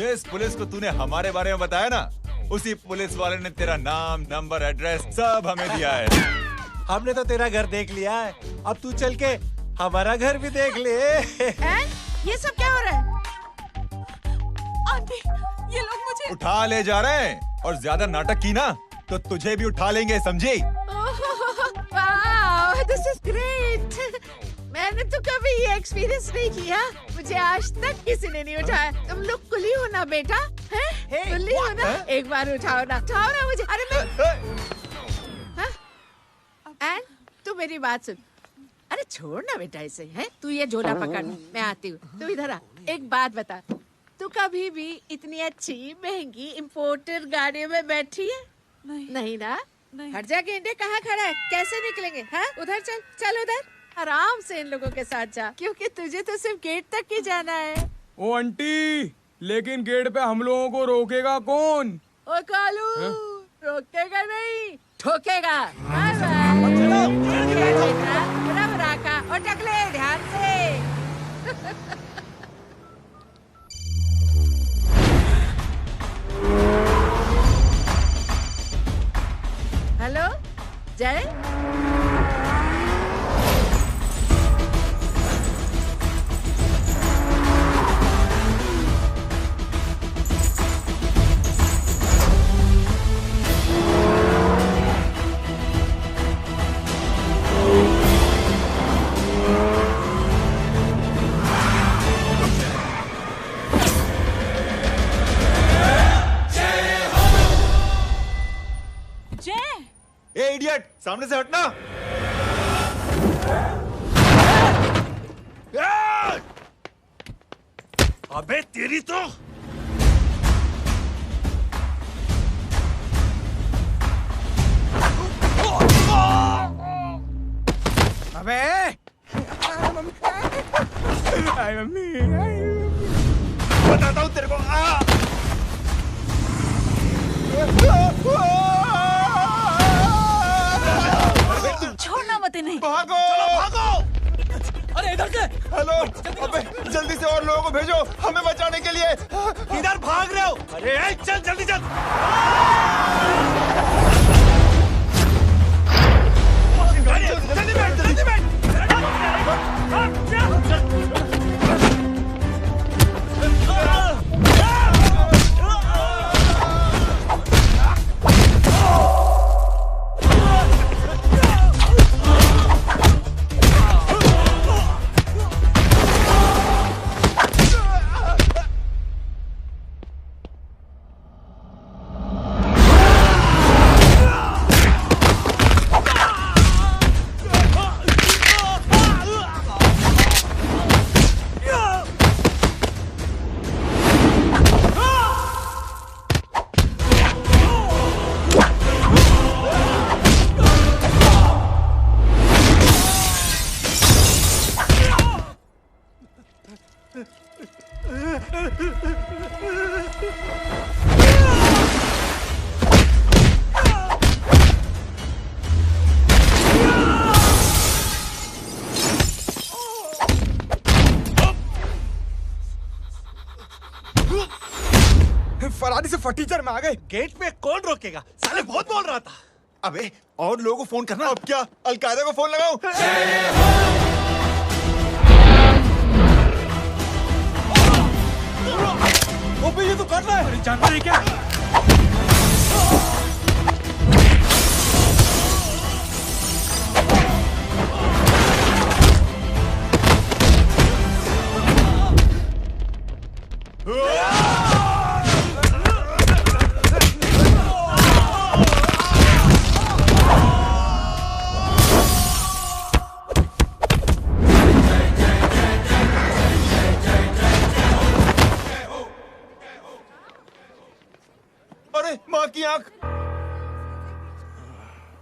जिस पुलिस को तूने हमारे बारे में बताया ना, उसी पुलिस वाले ने तेरा नाम, नंबर, एड्रेस सब हमें दिया है। हमने तो तेरा घर देख लिया है, अब तू चल के हमारा घर भी देख ले। ये सब क्या हो रहा है? आंटी, ये लोग मुझे उठा ले जा रहे हैं, और ज्यादा नाटक की ना तो तुझे भी उठा लेंगे, समझी? वाह, दिस इज ग्रेट। मैंने तो कभी ये एक्सपीरियंस नहीं किया, मुझे आज तक किसी ने नहीं उठाया। तुम लोग कुली हो ना बेटा, हैं? कुली हो ना? एक बार उठाओ ना मुझे। अरे मैं एंड तू मेरी बात सुन। अरे छोड़ ना बेटा इसे, हैं? तू ये झोला पकड़, मैं आती हूँ। तू इधर आ, एक बात बता, तू कभी भी इतनी अच्छी महंगी इम्पोर्टेड गाड़ियों में बैठी है? नहीं ना? हट जा गेंडे, कहाँ खड़ा है? कैसे निकलेंगे? हाँ, उधर चल, चल उधर, आराम से इन लोगों के साथ जा, क्योंकि तुझे तो सिर्फ गेट तक ही जाना है। ओ आंटी, लेकिन गेट पे हम लोगों को रोकेगा कौन? ओ कालू, रोकेगा नहीं, ठोकेगा। और टकले ध्यान से। हेलो जय, ए इडियट, सामने से हटना। अबे तेरी तो अबे आई मम्मी, बताता हूँ तेरे को। छोड़ना मत इन्हें। भागो, भागो। अरे इधर से। हेलो, अबे जल्दी से और लोगों को भेजो हमें बचाने के लिए। इधर भाग रहे हो? अरे चल जल्दी चल। जल्दी बैठ, जल्दी बैठ। फरारी से फटीचर में आ गए। गेट पे कौन रोकेगा? साले बहुत बोल रहा था। अबे और लोगों को फोन करना। अब क्या अलकायदा को फोन लगाऊं? वो ये तो कर रहा है। जानता है क्या? अरे माँ की आंख।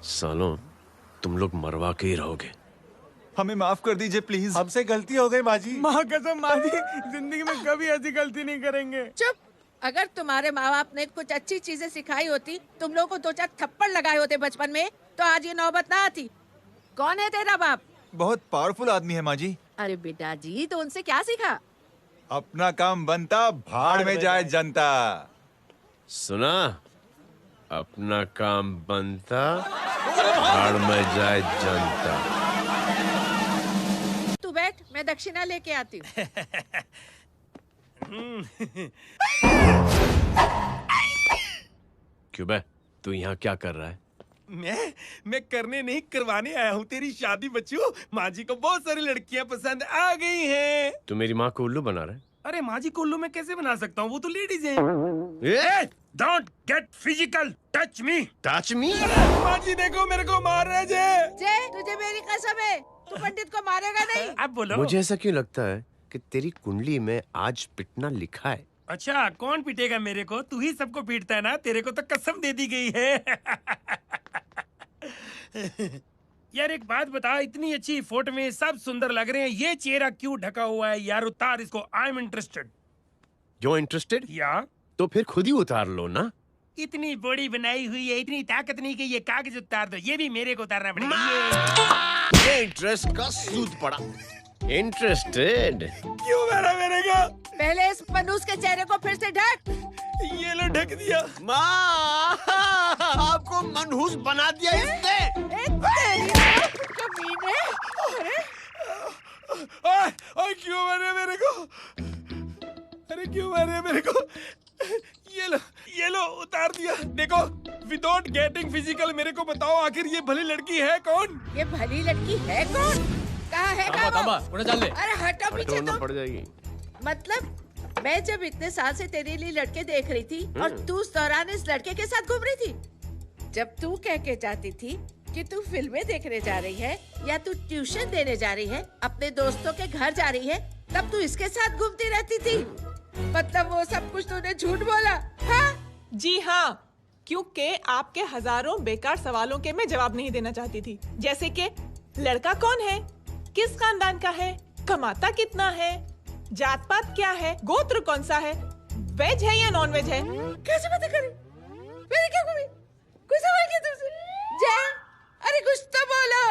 सालों, तुम लोग मरवा के ही रहोगे। हमें माफ कर दीजिए प्लीज। हमसे गलती हो गई माँ जी। माँ कसम माँ जी, जिंदगी में कभी ऐसी गलती नहीं करेंगे। चुप। अगर तुम्हारे माँ बाप ने कुछ अच्छी चीजें सिखाई होती, तुम लोगों को 2-4 थप्पड़ लगाए होते बचपन में, तो आज ये नौबत ना आती। कौन है तेरा बाप? बहुत पावरफुल आदमी है माँ जी। अरे बेटा जी, तो उनसे क्या सीखा? अपना काम बनता, भाड़ में जाए जनता। सुना? अपना काम बनता, भाड़ में जाए जनता। तू बैठ, मैं दक्षिणा लेके आती हूँ। क्यों बे? तू यहाँ क्या कर रहा है? मैं करने नहीं करवाने आया हूँ तेरी शादी बच्चू। माँ जी को बहुत सारी लड़कियाँ पसंद आ गई हैं। तू मेरी माँ को उल्लू बना रहा है? अरे माँ जी को उल्लू मैं कैसे बना सकता हूँ, वो तो लेडीज हैं। Don't get physical, touch me. Touch me? माँ जी देखो मेरे को मार रहे जय। जय, तुझे मेरी कसम है, तू पंडित को मारेगा नहीं। आप बोलो। मुझे ऐसा क्यों लगता है कि तेरी कुंडली में आज पिटना लिखा है? अच्छा, कौन पीटेगा मेरे को? तू ही सबको पीटता है ना, तेरे को तो कसम दे दी गई है। यार एक बात बता, इतनी अच्छी फोटो में सब सुंदर लग रहे हैं, ये चेहरा क्यों ढका हुआ है? यार उतार इसको, I am interested. You interested? या तो फिर खुद ही उतार लो ना। इतनी बॉडी बनाई हुई है, इतनी ताकत नहीं कि ये कागज उतार दो, ये भी मेरे को उतारना पड़ेगा। ये इंटरेस्ट का सूद पड़ा। इंटरेस्टेड? क्यों मारा मेरे को? पहले इस मनूस के चेहरे को फिर से ढक। ये लो ढक दिया। माँ, आपको मनहूस बना दिया इसने। कमीने। अरे ओए क्यों मारे मेरे को? अरे क्यों मारे मेरे को? ये लो उतार दिया। देखो, विदाउट गेटिंग फिजिकल मेरे को बताओ आखिर ये भली लड़की है कौन? ये भली लड़की है कौन? कहाँ है? अरे हटो पीछे तो। पड़ जाएगी। मतलब मैं जब इतने साल से तेरे लिए लड़के देख रही थी और तू उस दौरान इस लड़के के साथ घूम रही थी। जब तू कह के जाती थी कि तू फिल्में देखने जा रही है या तू ट्यूशन देने जा रही है, अपने दोस्तों के घर जा रही है, तब तू इसके साथ घूमती रहती थी। मतलब वो सब कुछ तूने झूठ बोला? हाँ? जी हाँ, क्योंकि आपके हजारों बेकार सवालों के मैं जवाब नहीं देना चाहती थी। जैसे कि लड़का कौन है, किस खानदान का है, कमाता कितना है, जात पात क्या है, गोत्र कौन सा है, वेज है या नॉन वेज है। कैसे बातें करी? मैंने क्या करी? कोई सवाल किया तुमसे? जय, अरे कुछ तो बोलो।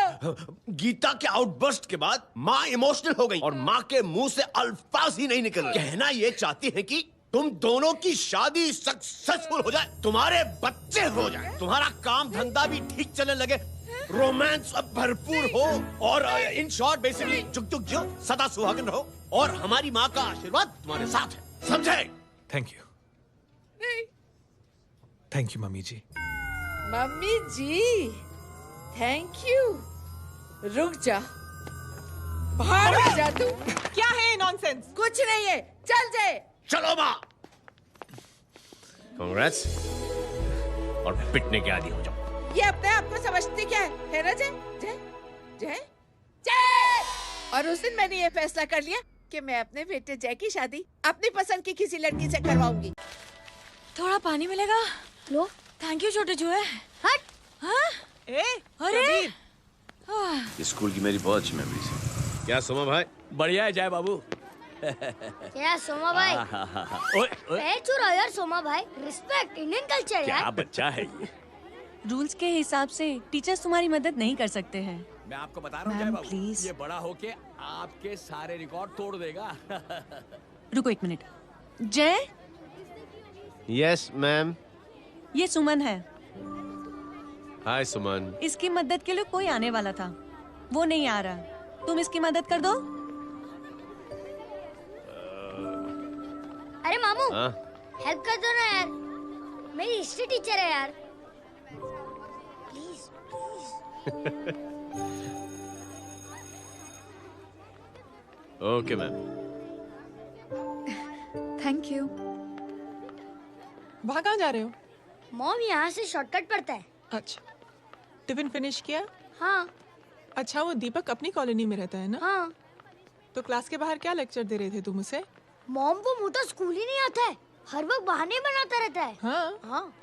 गीता के आउटबर्स्ट के बाद माँ इमोशनल हो गई और माँ के मुंह से अल्फाज ही नहीं निकल रहे। कहना ये चाहती है कि तुम दोनों की शादी सक्सेसफुल हो जाए, तुम्हारे बच्चे हो जाए, तुम्हारा काम धंधा भी ठीक चलने लगे, रोमांस अब भरपूर हो और इन शॉर्ट बेसिकली जुग जुग जियो, सदा सुहागन रहो और हमारी माँ का आशीर्वाद तुम्हारे साथ है। समझे? Thank you. Thank you mummy ji. Mummy ji, thank you. रुक जा, बाहर आ जा तू। क्या है नॉनसेंस? कुछ नहीं है, चल जाए। चलो माँ। कांग्रेस और पिटने के आदी हो जाओ। ये अपने आप को समझती क्या है ना जय? जय जय जय। और उस दिन मैंने ये फैसला कर लिया कि मैं अपने बेटे जय की शादी अपनी पसंद की किसी लड़की से करवाऊंगी। थोड़ा पानी मिलेगा? लो। थैंक यू छोटे जुए। हट। हाँ? अरे स्कूल की मेरी बहुत अच्छी मेमोरीज है। क्या सोमा भाई? बढ़िया है जय बाबू। क्या सोमा भाई? पैर चुरा यार सोमा भाई, रिस्पेक्ट इंडियन कल्चर यार। क्या बच्चा है ये? रूल्स के हिसाब से टीचर्स तुम्हारी मदद नहीं कर सकते हैं। मैं आपको बता रहा हूँ जय बाबू, प्लीज। ये बड़ा होके आपके सारे रिकॉर्ड तोड़ देगा। रुको एक मिनट। जय, यस मैम। ये सुमन है। हाय सुमन। इसकी मदद के लिए कोई आने वाला था, वो नहीं आ रहा। तुम इसकी मदद कर दो। अरे मामू, हाँ? हेल्प कर दो ना यार, मेरी हिस्ट्री टीचर है यार, please please. Okay ma'am. Thank you. वहाँ कहाँ जा रहे हो? मॉम यहाँ से शॉर्टकट पड़ता है। अच्छा, टिफिन फिनिश किया? हाँ। अच्छा, वो दीपक अपनी कॉलोनी में रहता है ना? हाँ। तो क्लास के बाहर क्या लेक्चर दे रहे थे तुम उसे? मॉम को मुँह तो स्कूल ही नहीं आता है, हर वक्त बहाने बनाता रहता है। हाँ। हाँ।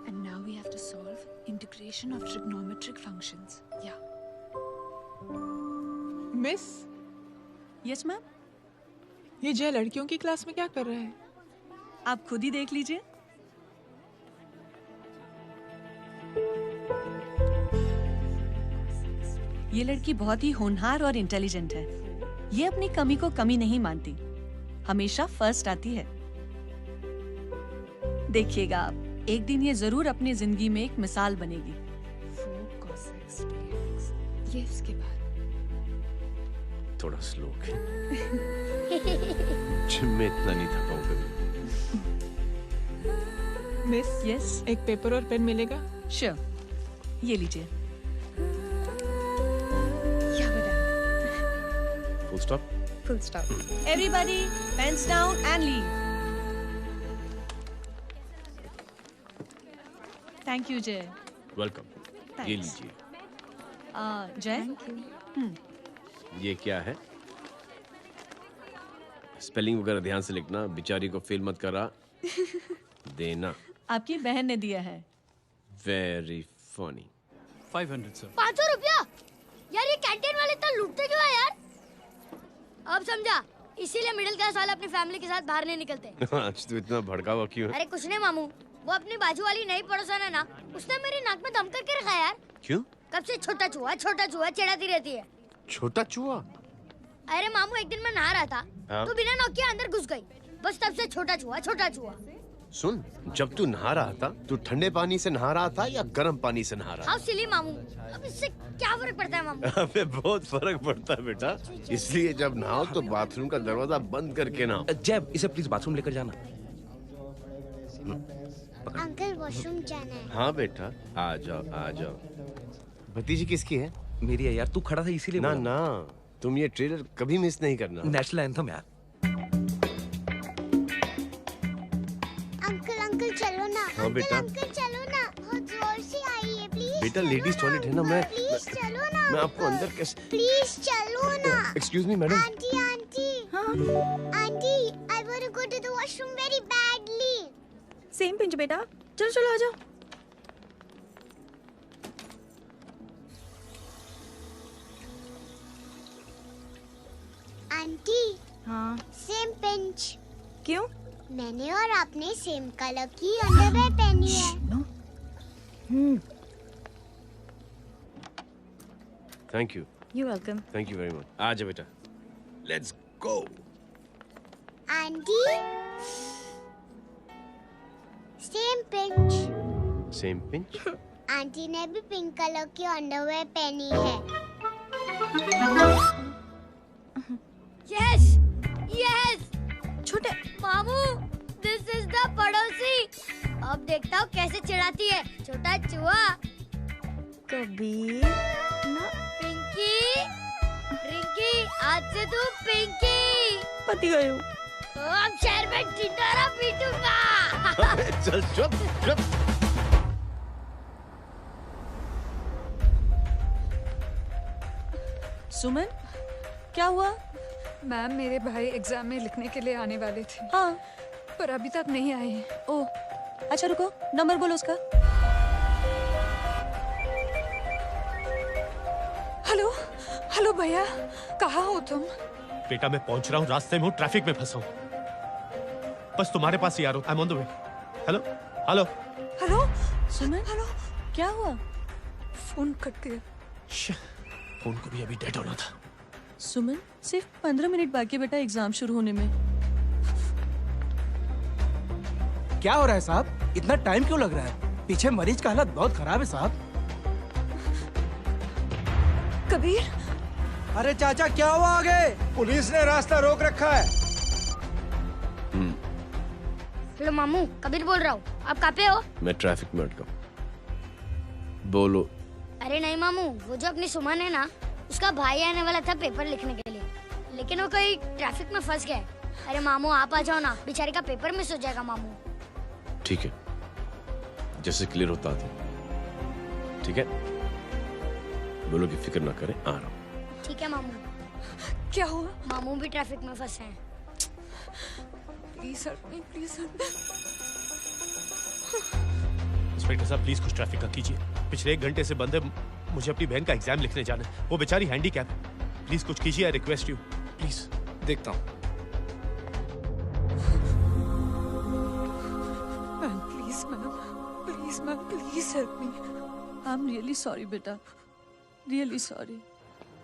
And now we have to solve integration of trigonometric functions. Yeah. Miss, Yes ma'am. ये जय लड़कियों की क्लास में क्या कर रहा है? आप खुद ही देख लीजिए। ये लड़की बहुत ही होनहार और इंटेलिजेंट है। ये अपनी कमी को कमी नहीं मानती, हमेशा फर्स्ट आती है। देखिएगा आप, एक दिन ये जरूर अपनी जिंदगी में एक मिसाल बनेगी। ये उसके बाद थोड़ा स्लो जिम में इतना नहीं थका हूं कभी। मिस, यस, एक पेपर और पेन मिलेगा? श्योर, ये लीजिए। Full stop. Full stop. Everybody pens down and leave. Thank you Jay. Welcome. ये लीजिए। जय, ये क्या है? स्पेलिंग वगैरह ध्यान से लिखना, बेचारी को फेल मत करा देना। आपकी बहन ने दिया है। Very funny. 500 सर। 500 रुपया? यार ये कैंटीन वाले इतना लूटते क्यों है यार? अब समझा, इसीलिए मिडिल क्लास वाले अपनी फैमिली के साथ बाहर नहीं निकलते। आज तो इतना भड़का हुआ क्यों है? अरे कुछ नहीं मामू, वो अपनी बाजू वाली नई पड़ोसन है ना, उसने मेरी नाक में दम करके रखा है यार। क्यों? कब से छोटा चूहा चिढ़ाती रहती है। छोटा चूहा? अरे मामू, एक दिन मैं नहा रहा था हाँ? तो बिना नॉक के अंदर घुस गई, बस तब से छोटा चूहा। सुन, जब तू नहा रहा था, तू ठंडे पानी से नहा रहा था या गर्म पानी से नहा रहा था? हाउ सिली मामू, अब इससे क्या फर्क पड़ता है मामू? अबे बहुत फर्क पड़ता है बेटा, इसलिए जब नहाओ तो बाथरूम का दरवाजा बंद करके नहाओ। जय, इसे प्लीज बाथरूम लेकर जाना। अंकल वॉशरूम जाना है। हाँ बेटा, आ जाओ। भतीजी किसकी है? मेरी है यार, तू खड़ा था इसीलिए ना बोला। ना, तुम ये ट्रेलर कभी मिस नहीं करना। नेशनल एंथम यार। अंकल चलो ना। हाँ बेटा। अंकल चलो ना, बहुत जोर से आई है, प्लीज। बेटा लेडीज टॉयलेट है ना, प्लीज चलो ना। मैं आपको अंदर कैसे? प्लीज चलो ना। Excuse me madam. Aunty I want to go to the washroom very badly. Same pinch बेटा, चलो आ जाओ। आंटी। हाँ। Same pinch. क्यों? मैंने और आपने सेम कलर की अंडरवेयर पहनी है। Thank you. You welcome. Thank you very much. आ जा बेटा, let's go. Aunty, same pinch. Same pinch? Aunty ने भी पिंक कलर की अंडरवेयर पहनी है। Yes yes. छोटे मामू, दिस इज द पड़ोसी। अब देखता हूँ कैसे चिढ़ाती है छोटा चूहा। कबीर ना। पिंकी, रिंकी, आज से तू पिंकी। पति गई हूँ। अब शहर में ढिंढोरा पीटूंगा। चल चुप। सुमन, क्या हुआ? मैम, मेरे भाई एग्जाम में लिखने के लिए आने वाले थे। हाँ, पर अभी तक नहीं आए हैं। ओह, अच्छा रुको, नंबर बोलो उसका। हेलो भैया, कहाँ हो तुम? बेटा मैं पहुंच रहा हूँ, रास्ते में हूँ, ट्रैफिक में फंसा हूँ, बस तुम्हारे पास ही आ रहा हूँ। I am on the way. Hello. Suman, क्या हुआ? फोन कट गया। फोन को भी अभी डेड होना था। सुमन, सिर्फ 15 मिनट बाकी बेटा एग्जाम शुरू होने में। क्या हो रहा है साहब? इतना टाइम क्यों लग रहा है? पीछे मरीज का हालत बहुत खराब है साहब। कबीर। अरे चाचा, क्या हुआ आगे? पुलिस ने रास्ता रोक रखा है। हेलो मामू, कबीर बोल रहा हूँ। आप कहाँ पे हो? मैं ट्रैफिक में अटका। बोलो। अरे नहीं मामू, वो जो अपनी सुमन है ना, उसका भाई आने वाला था पेपर लिखने के लिए, लेकिन वो कहीं ट्रैफिक में फंस गया। अरे मामू आप आ जाओ ना, बेचारी का पेपर मिस हो जाएगा मामू। ठीक है, जैसे क्लियर होता था। ठीक है, बोलो कि फिक्र ना करें, आ रहा हूँ। ठीक है मामू। क्या हुआ? मामू भी ट्रैफिक में फंसे हैं। Please help me, please help. Inspector साहब प्लीज कुछ ट्रैफिक का कीजिए। पिछले 1 घंटे से बंद है, मुझे अपनी बहन का एग्जाम लिखने जाना है। वो बेचारी हैंडीकैप है। प्लीज कुछ कीजिए, आई रिक्वेस्ट यू प्लीज। देखता हूँ। Please ma'am, please help me. I am really sorry बेटा, रियली सॉरी।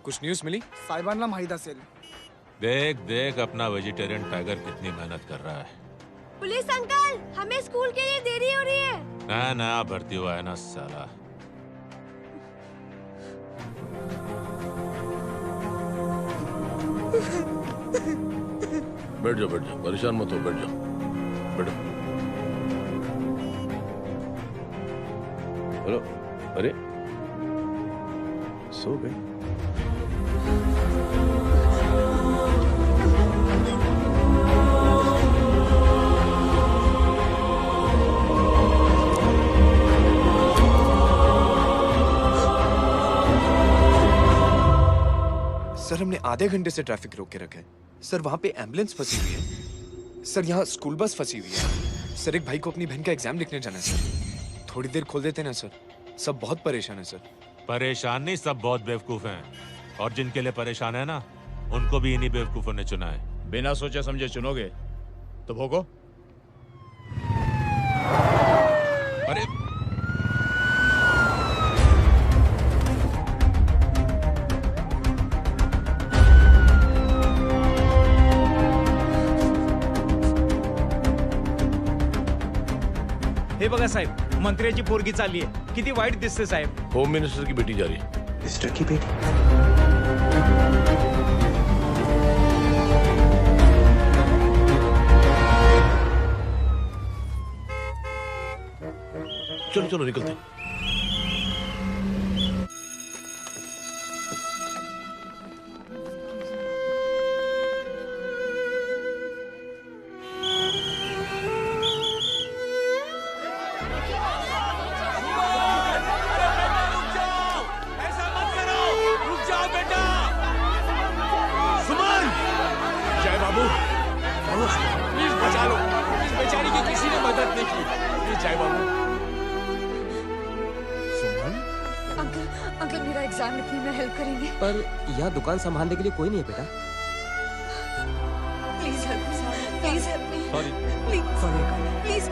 कुछ न्यूज़ मिली? साहिबान माहिदा सेल। देख देख अपना वेजिटेरियन टाइगर कितनी मेहनत कर रहा है। पुलिस अंकल, हमें स्कूल के लिए देरी हो रही है। नया नया भर्ती हुआ है ना साला। बैठ जाओ, परेशान मत हो, बैठ जाओ, बैठो। हेलो, अरे सो गए? सर हमने आधे घंटे से ट्रैफिक रोक के रखा है। सर वहाँ पे एम्बुलेंस फंसी हुई है। सर यहाँ स्कूल बस फंसी हुई है। सर एक भाई को अपनी बहन का एग्जाम लिखने जाना है सर। थोड़ी देर खोल देते ना सर। सब बहुत परेशान है सर। परेशान नहीं, सब बहुत बेवकूफ हैं। और जिनके लिए परेशान है ना, उनको भी इन्हीं बेवकूफों ने चुना है। बिना सोचे समझे चुनोगे तो भोगो। अरे हे बघा साहेब, मंत्र्याची पोरगी चालली आहे. किती वाईट दिसते साहेब. होम मिनिस्टर की बेटी जा रही है। मिनिस्टर की बेटी? चलो चलो निकलते हैं। अंकल मेरा एग्जाम लिखने में हेल्प करेंगे? पर यहाँ दुकान संभालने के लिए कोई नहीं है बेटा। Please help me, please help me, sorry please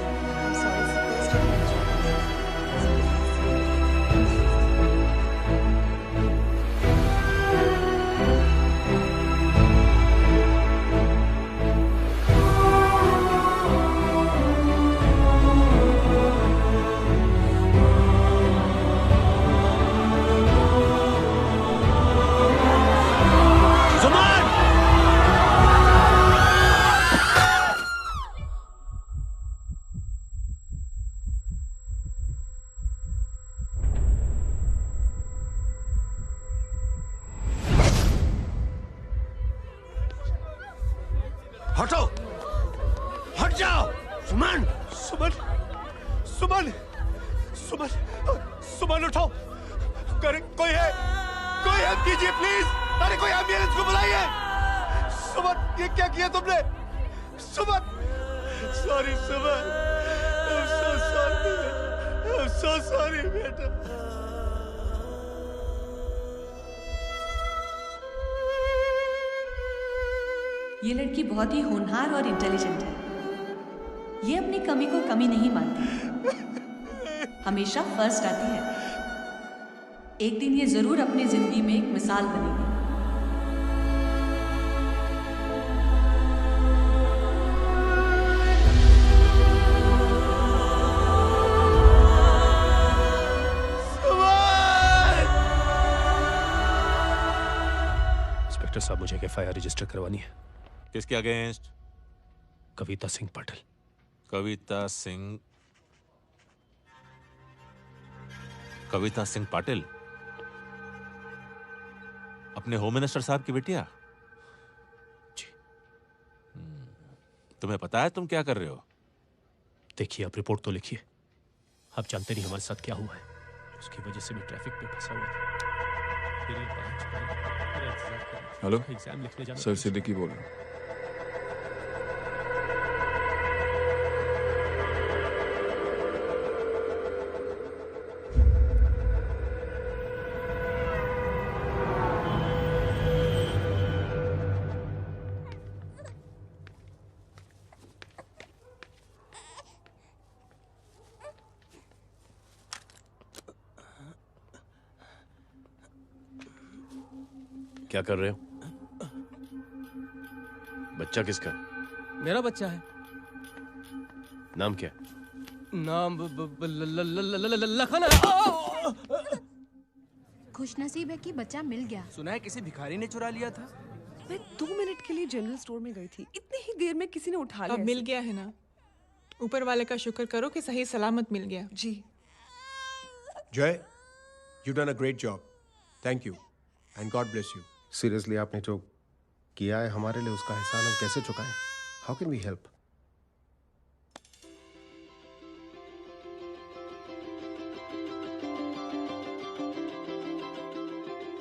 हटो, हट जाओ। सुमन, सुमन, सुमन, सुमन, सुमन उठो। कोई है, कोई हेल्प कीजिए प्लीज। अरे कोई एम्बुलेंस को बुलाइए। सुमन, ये क्या किया तुमने? Suman, sorry Suman, I'm so sorry, I'm so sorry बेटा। ये लड़की बहुत ही होनहार और इंटेलिजेंट है। ये अपनी कमी को कमी नहीं मानती, हमेशा फर्स्ट आती है। एक दिन ये जरूर अपनी जिंदगी में एक मिसाल बनेगी। इंस्पेक्टर साहब, मुझे एफआईआर रजिस्टर करवानी है। किसके अगेंस्ट? कविता सिंह पाटिल। कविता सिंह, कविता सिंह पाटिल अपने होम मिनिस्टर साहब की बेटिया? जी। तुम्हें पता है तुम क्या कर रहे हो? देखिए, आप रिपोर्ट तो लिखिए। आप जानते नहीं हमारे साथ क्या हुआ है। उसकी वजह से मैं ट्रैफिक में फंसा हुआ था। फिर ये 5 भाई मेरा इंतजार कर रहे थे। हेलो एग्जाम लिखने जाना सर, सिद्दीकी बोल रहा हूँ। क्या कर रहे हो? बच्चा किसका? मेरा बच्चा है। नाम क्या? नाम लखन है। खुशनसीब है कि बच्चा मिल गया। सुना है किसी भिखारी ने चुरा लिया था। मैं 2 मिनट के लिए जनरल स्टोर में गई थी, इतनी ही देर में किसी ने उठा लिया। अब मिल गया है ना, ऊपर वाले का शुक्र करो कि सही सलामत मिल गया। जी। जय, you done a great job. Thank you and God bless you. Seriously आपने जो किया है हमारे लिए, उसका एहसान हम कैसे चुकाएं? How can we help?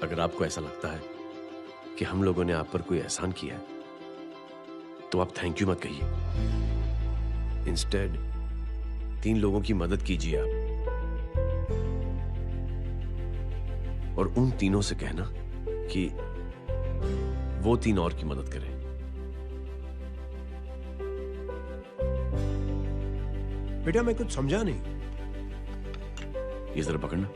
अगर आपको ऐसा लगता है कि हम लोगों ने आप पर कोई एहसान किया है तो आप थैंक यू मत कहिए। इंस्टेड 3 लोगों की मदद कीजिए आप, और उन तीनों से कहना कि वो 3 और की मदद करें। बेटा मैं कुछ समझा नहीं। ये जरा पकड़ना।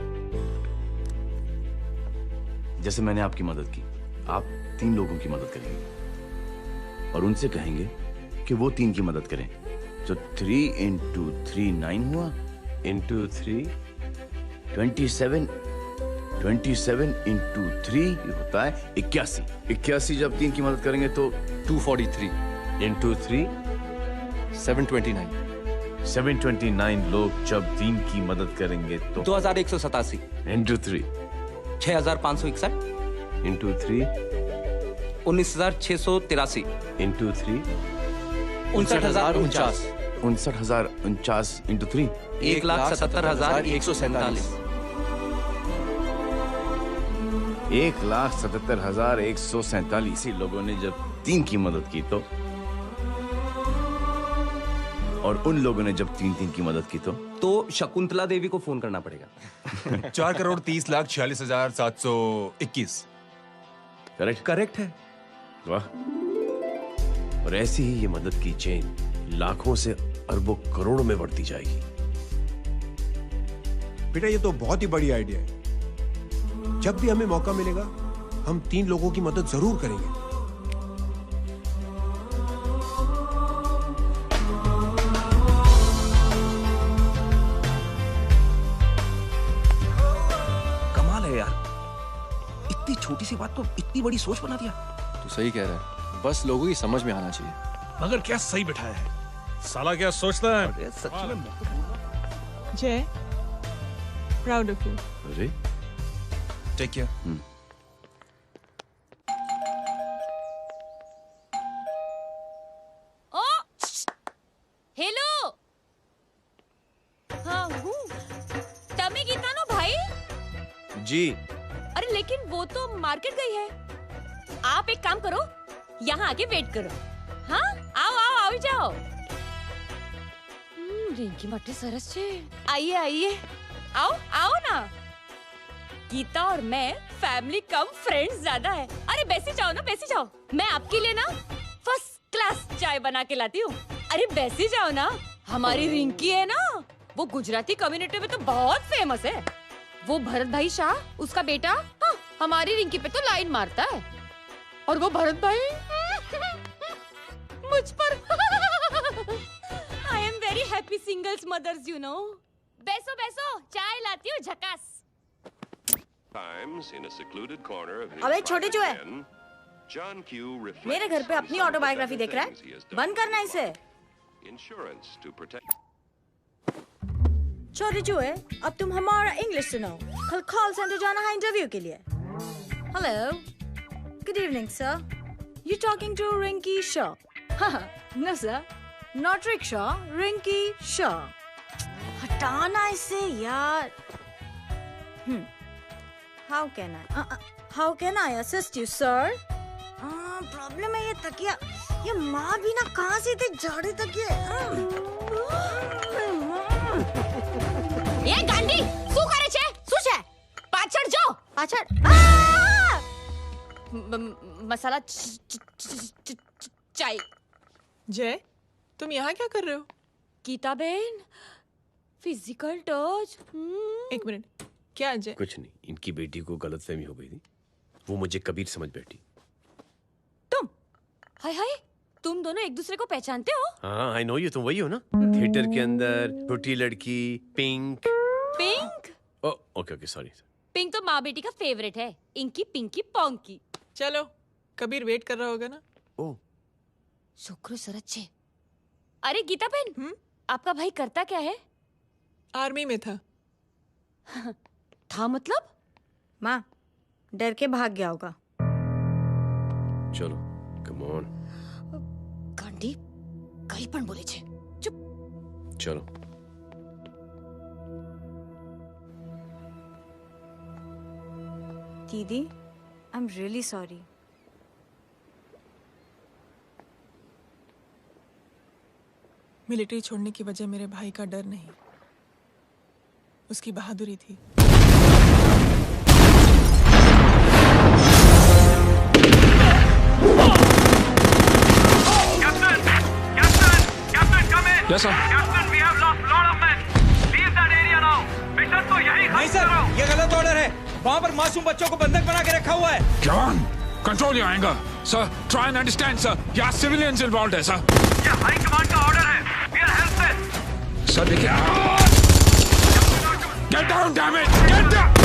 जैसे मैंने आपकी मदद की, आप 3 लोगों की मदद करेंगे और उनसे कहेंगे कि वो 3 की मदद करें। तो 3 into 3 9 हुआ, into 3 27, 27 into 3 होता है 81। 81 जब 3 की मदद करेंगे तो 243 into 3 729 729 लोग जब 3 की मदद करेंगे तो 2187 into 3 6561 into 3 19683 into 3 59049 59049 into 3 1,77,147 1,77,147 इसी लोगों ने जब 3 की मदद की तो, और उन लोगों ने जब 3 की मदद की तो शकुंतला देवी को फोन करना पड़ेगा। 4,30,46,721। करेक्ट? करेक्ट है। वाह। और ऐसी ही ये मदद की चेन लाखों से अरबों करोड़ों में बढ़ती जाएगी। बेटा ये तो बहुत ही बड़ी आइडिया है। जब भी हमें मौका मिलेगा हम 3 लोगों की मदद जरूर करेंगे। कमाल है यार, इतनी छोटी सी बात को इतनी बड़ी सोच बना दिया। तू सही कह रहा है, बस लोगों की समझ में आना चाहिए। मगर क्या सही बिठाया है, साला क्या सोचता है। सच में जय, प्राउड ऑफ यू। अरे टेक केयर। ओ हेलो, हाँ हूँ। तमे गीता नो भाई जी। अरे लेकिन वो तो मार्केट गई है। आप एक काम करो, यहाँ आके वेट करो। हाँ आओ आओ आओ जाओ। रिंकी मट्टी सरस छे। आइए आइए, आओ आओ ना। गीता और मैं फैमिली कम फ्रेंड्स ज्यादा है। अरे बैसी जाओ ना, बैसी जाओ। मैं आपके लिए ना फर्स्ट क्लास चाय बना के लाती हूँ। अरे बैसी जाओ ना। हमारी रिंकी है ना, वो गुजराती कम्युनिटी में तो बहुत फेमस है। वो भरत भाई शाह, उसका बेटा, हाँ, हमारी रिंकी पे तो लाइन मारता है। और वो भरत भाई मुझ पर I am very happy singles mothers you know. बैसो बैसो, चाय लाती हूँ झकास। अबे छोटे चूहे, मेरे घर पे अपनी ऑटोबायोग्राफी देख रहा है? बंद करना इसे। छोटे चूहे, अब तुम हमारा इंग्लिश सुनो। कल कॉल सेंटर जाना है इंटरव्यू के लिए। Hello, good evening sir. You talking to Rinki Shaw? No sir, not rickshaw, Rinki Shaw. हटाना इसे यार। How can I assist you, sir? Problem है ये तकिया, ये माँ भी ना कहाँ से इतने झाड़े तकिए। ये गांडी, શું કરે છે? શું છે? પાછળ જો, પાછળ। मसाला चाय। जय, तुम यहाँ क्या कर रहे हो? गीता बहन, फिजिकल टच। एक मिनट, क्या जय? कुछ नहीं, इनकी बेटी को गलतफहमी हो गई थी वो मुझे कबीर समझ बैठी। हाय हाय, तुम दोनों एक दूसरे को पहचानते हो? हाँ, आई नो यू, तुम वही हो ना? थिएटर के अंदर छोटी लड़की pink. Pink? Okay okay, sorry. Pink तो माँ बेटी का फेवरेट है, इंकी पिंकी पोंकी। चलो, कबीर वेट कर रहा होगा ना? ओह, शुक्र सरच्चे। अरे गीता बहन, आपका भाई करता क्या है? आर्मी में था। था मतलब? माँ, डर के भाग गया होगा। चलो, कम ऑन। गांडी, कहीं पण बोले छे। चुप। चलो। दीदी, I am really sorry. Military छोड़ने की वजह मेरे भाई का डर नहीं, उसकी बहादुरी थी। Yes, sir. Captain, we have lost lot of men. Leave that area now. Mission तो यही नहीं सर, ये गलत ऑर्डर है। वहाँ पर मासूम बच्चों को बंधक बना के रखा हुआ है। जवान, control your anger. Sir, try and understand, sir. यहाँ civilians involved है, sir. ये हाई कमांड का ऑर्डर है। We are helpless. Sir, देखिए। Get down, damn it! Get down!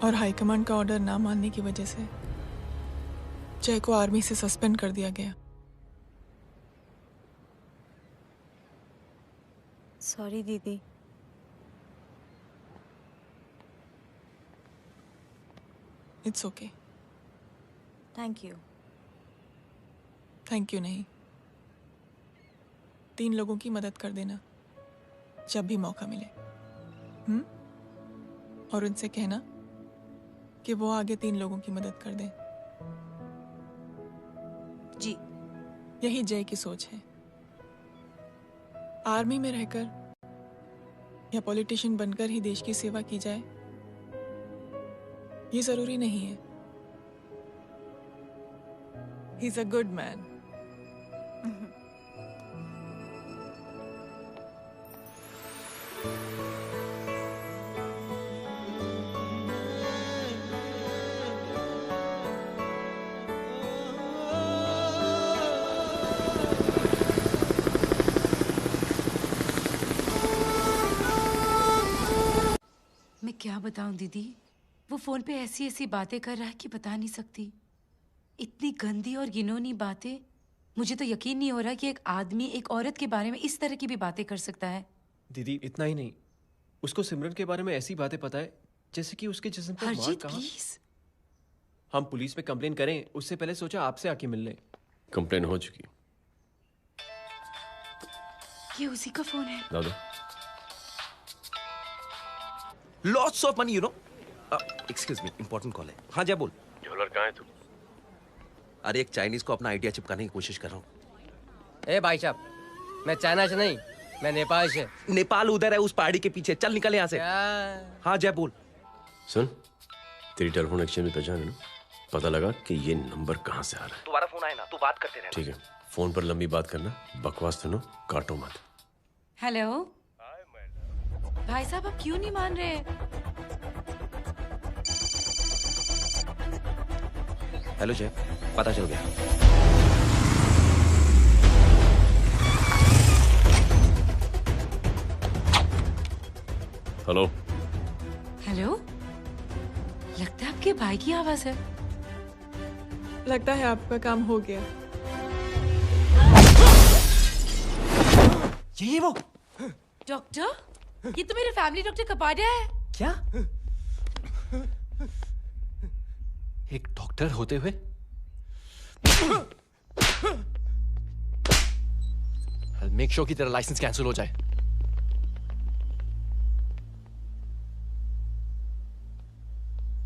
और हाईकमांड का ऑर्डर ना मानने की वजह से जय को आर्मी से सस्पेंड कर दिया गया। सॉरी दीदी। It's okay. Thank you. Thank you नहीं, 3 लोगों की मदद कर देना जब भी मौका मिले। और उनसे कहना कि वो आगे 3 लोगों की मदद कर दें। जी। यही जय की सोच है। आर्मी में रहकर या पॉलिटिशियन बनकर ही देश की सेवा की जाए, ये जरूरी नहीं है। He is a good man. मैं क्या बताऊं दीदी, वो फोन पे ऐसी ऐसी बातें कर रहा है कि बता नहीं सकती। इतनी गंदी और घिनौनी बातें मुझे तो यकीन नहीं हो रहा कि एक आदमी एक औरत के बारे में इस तरह की भी बातें कर सकता है। दीदी इतना ही नहीं, उसको सिमरन के बारे में ऐसी बातें पता है जैसे कि उसके जिस्म पर मार हरजीत कहाँ। प्लीज। हम पुलिस में कंप्लेन करें उससे पहले सोचा आपसे आके मिल लें। कंप्लेन हो चुकी। ये उसी का फोन है। दादा lots of money you know. Excuse me, important call है। हाँ जय बोल। ज्वेलर कहाँ है तू? अरे एक चाइनीज को अपना आइडिया चिपकाने की कोशिश कर रहा हूँ। ए भाई साहब, मैं चाइना से नहीं, मैं नेपाल से। नेपाल उधर है उस पहाड़ी के पीछे, चल निकल यहाँ से। हाँ जय बोल। सुन, तेरी टेलीफोन एक्सचेंज में पहचान है ना? पता लगा कि ये नंबर कहाँ से आ रहा है। दोबारा फोन आए ना तू बात करते रहना। ठीक है, फोन पर लंबी बात करना, बकवास सुनो, काटो मत। हेलो भाई साहब, आप क्यों नहीं मान रहे? हेलो जय, पता चल गया। हेलो हेलो, लगता है आपके भाई की आवाज है। लगता है आपका काम हो गया। ये वो डॉक्टर, ये तो मेरे फैमिली डॉक्टर कपाडिया है। क्या? एक डॉक्टर होते हुए मेक श्योर कि तेरा लाइसेंस कैंसिल हो जाए।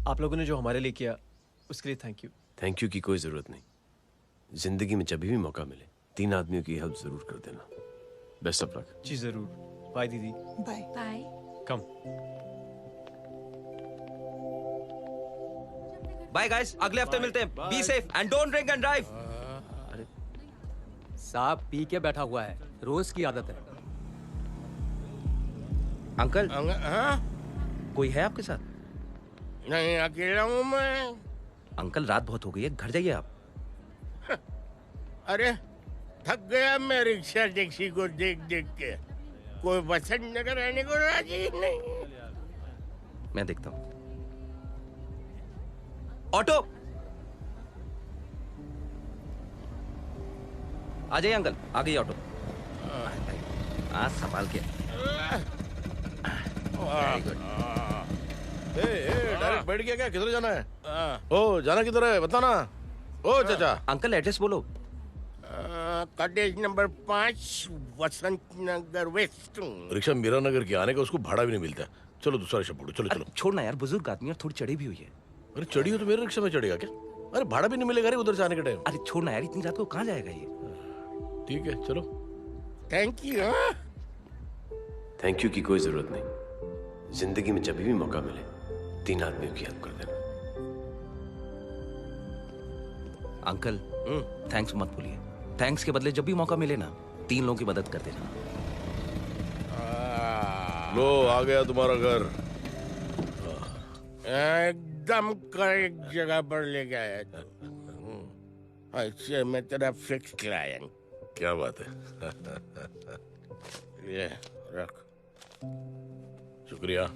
आप लोगों ने जो हमारे लिए किया उसके लिए थैंक यू। थैंक यू की कोई जरूरत नहीं। जिंदगी में जब भी मौका मिले 3 आदमियों की हेल्प जरूर कर देना। Best of luck. जी जरूर। बाय दीदी। Bye bye. Come. Bye guys, अगले हफ्ते मिलते हैं। Be safe and don't drink and drive. अरे साहब पी के बैठा हुआ है, रोज की आदत है। अंकल हाँ? कोई है आपके साथ? नहीं, अकेला हूँ मैं। अंकल रात बहुत हो गई है, घर जाइए आप। अरे थक गया मैं रिक्शा टैक्सी को देख देख के। कोई वसंत नगर रहने को राजी नहीं। मैं देखता हूँ। ऑटो आ जाइए अंकल, आ गई ऑटो। हाँ संभाल के। Very good. डायरेक्ट बैठ गया क्या? किधर जाना है? ओ जाना किधर है बता ना। ओ चाचा। अंकल एड्रेस बोलो। कॉटेज नंबर 5 वसंत नगर वेस्ट। रिक्शा मीरा नगर के आने का उसको भाड़ा भी नहीं मिलता। चलो दूसरा रिक्शा पकड़ो। चलो चलो। छोड़ना यार, बुजुर्ग आदमी और थोड़ी चढ़ी भी हुई है। अरे चढ़ी हो तो मेरे रिक्शा में चढ़ेगा क्या? अरे भाड़ा भी नहीं मिलेगा रे उधर से आने के टाइम। अरे छोड़ना यार, इतनी रात को कहाँ जाएगा ये? ठीक है चलो। Thank you. थैंक यू की कोई जरूरत नहीं। जिंदगी में जब भी मौका मिले 3 आदमियों की हेल्प कर देना। अंकल थैंक्स मत भूलिए। थैंक्स के बदले जब भी मौका मिले ना 3 लोगों की मदद कर देना। लो आ गया तुम्हारा घर। एकदम करेक्ट जगह पर ले गया। अच्छा मैं तेरा फिक्स क्लाइंट। क्या बात है। ये रख। शुक्रिया।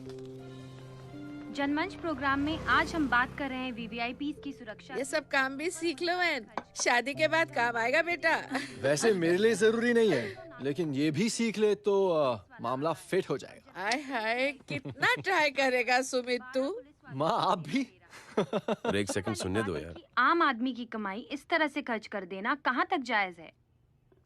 जनमंच प्रोग्राम में आज हम बात कर रहे हैं वीवीआईपीज़ की सुरक्षा। ये सब काम भी सीख लो मैन, शादी के बाद काम आएगा बेटा। वैसे मेरे लिए जरूरी नहीं है, लेकिन ये भी सीख ले तो मामला फिट हो जाएगा। हाय हाय, कितना ट्राई करेगा सुमित तू। माँ आप भी। अरे एक सेकंड सुनने दो यार। आम आदमी की कमाई इस तरह से खर्च कर देना कहाँ तक जायज है?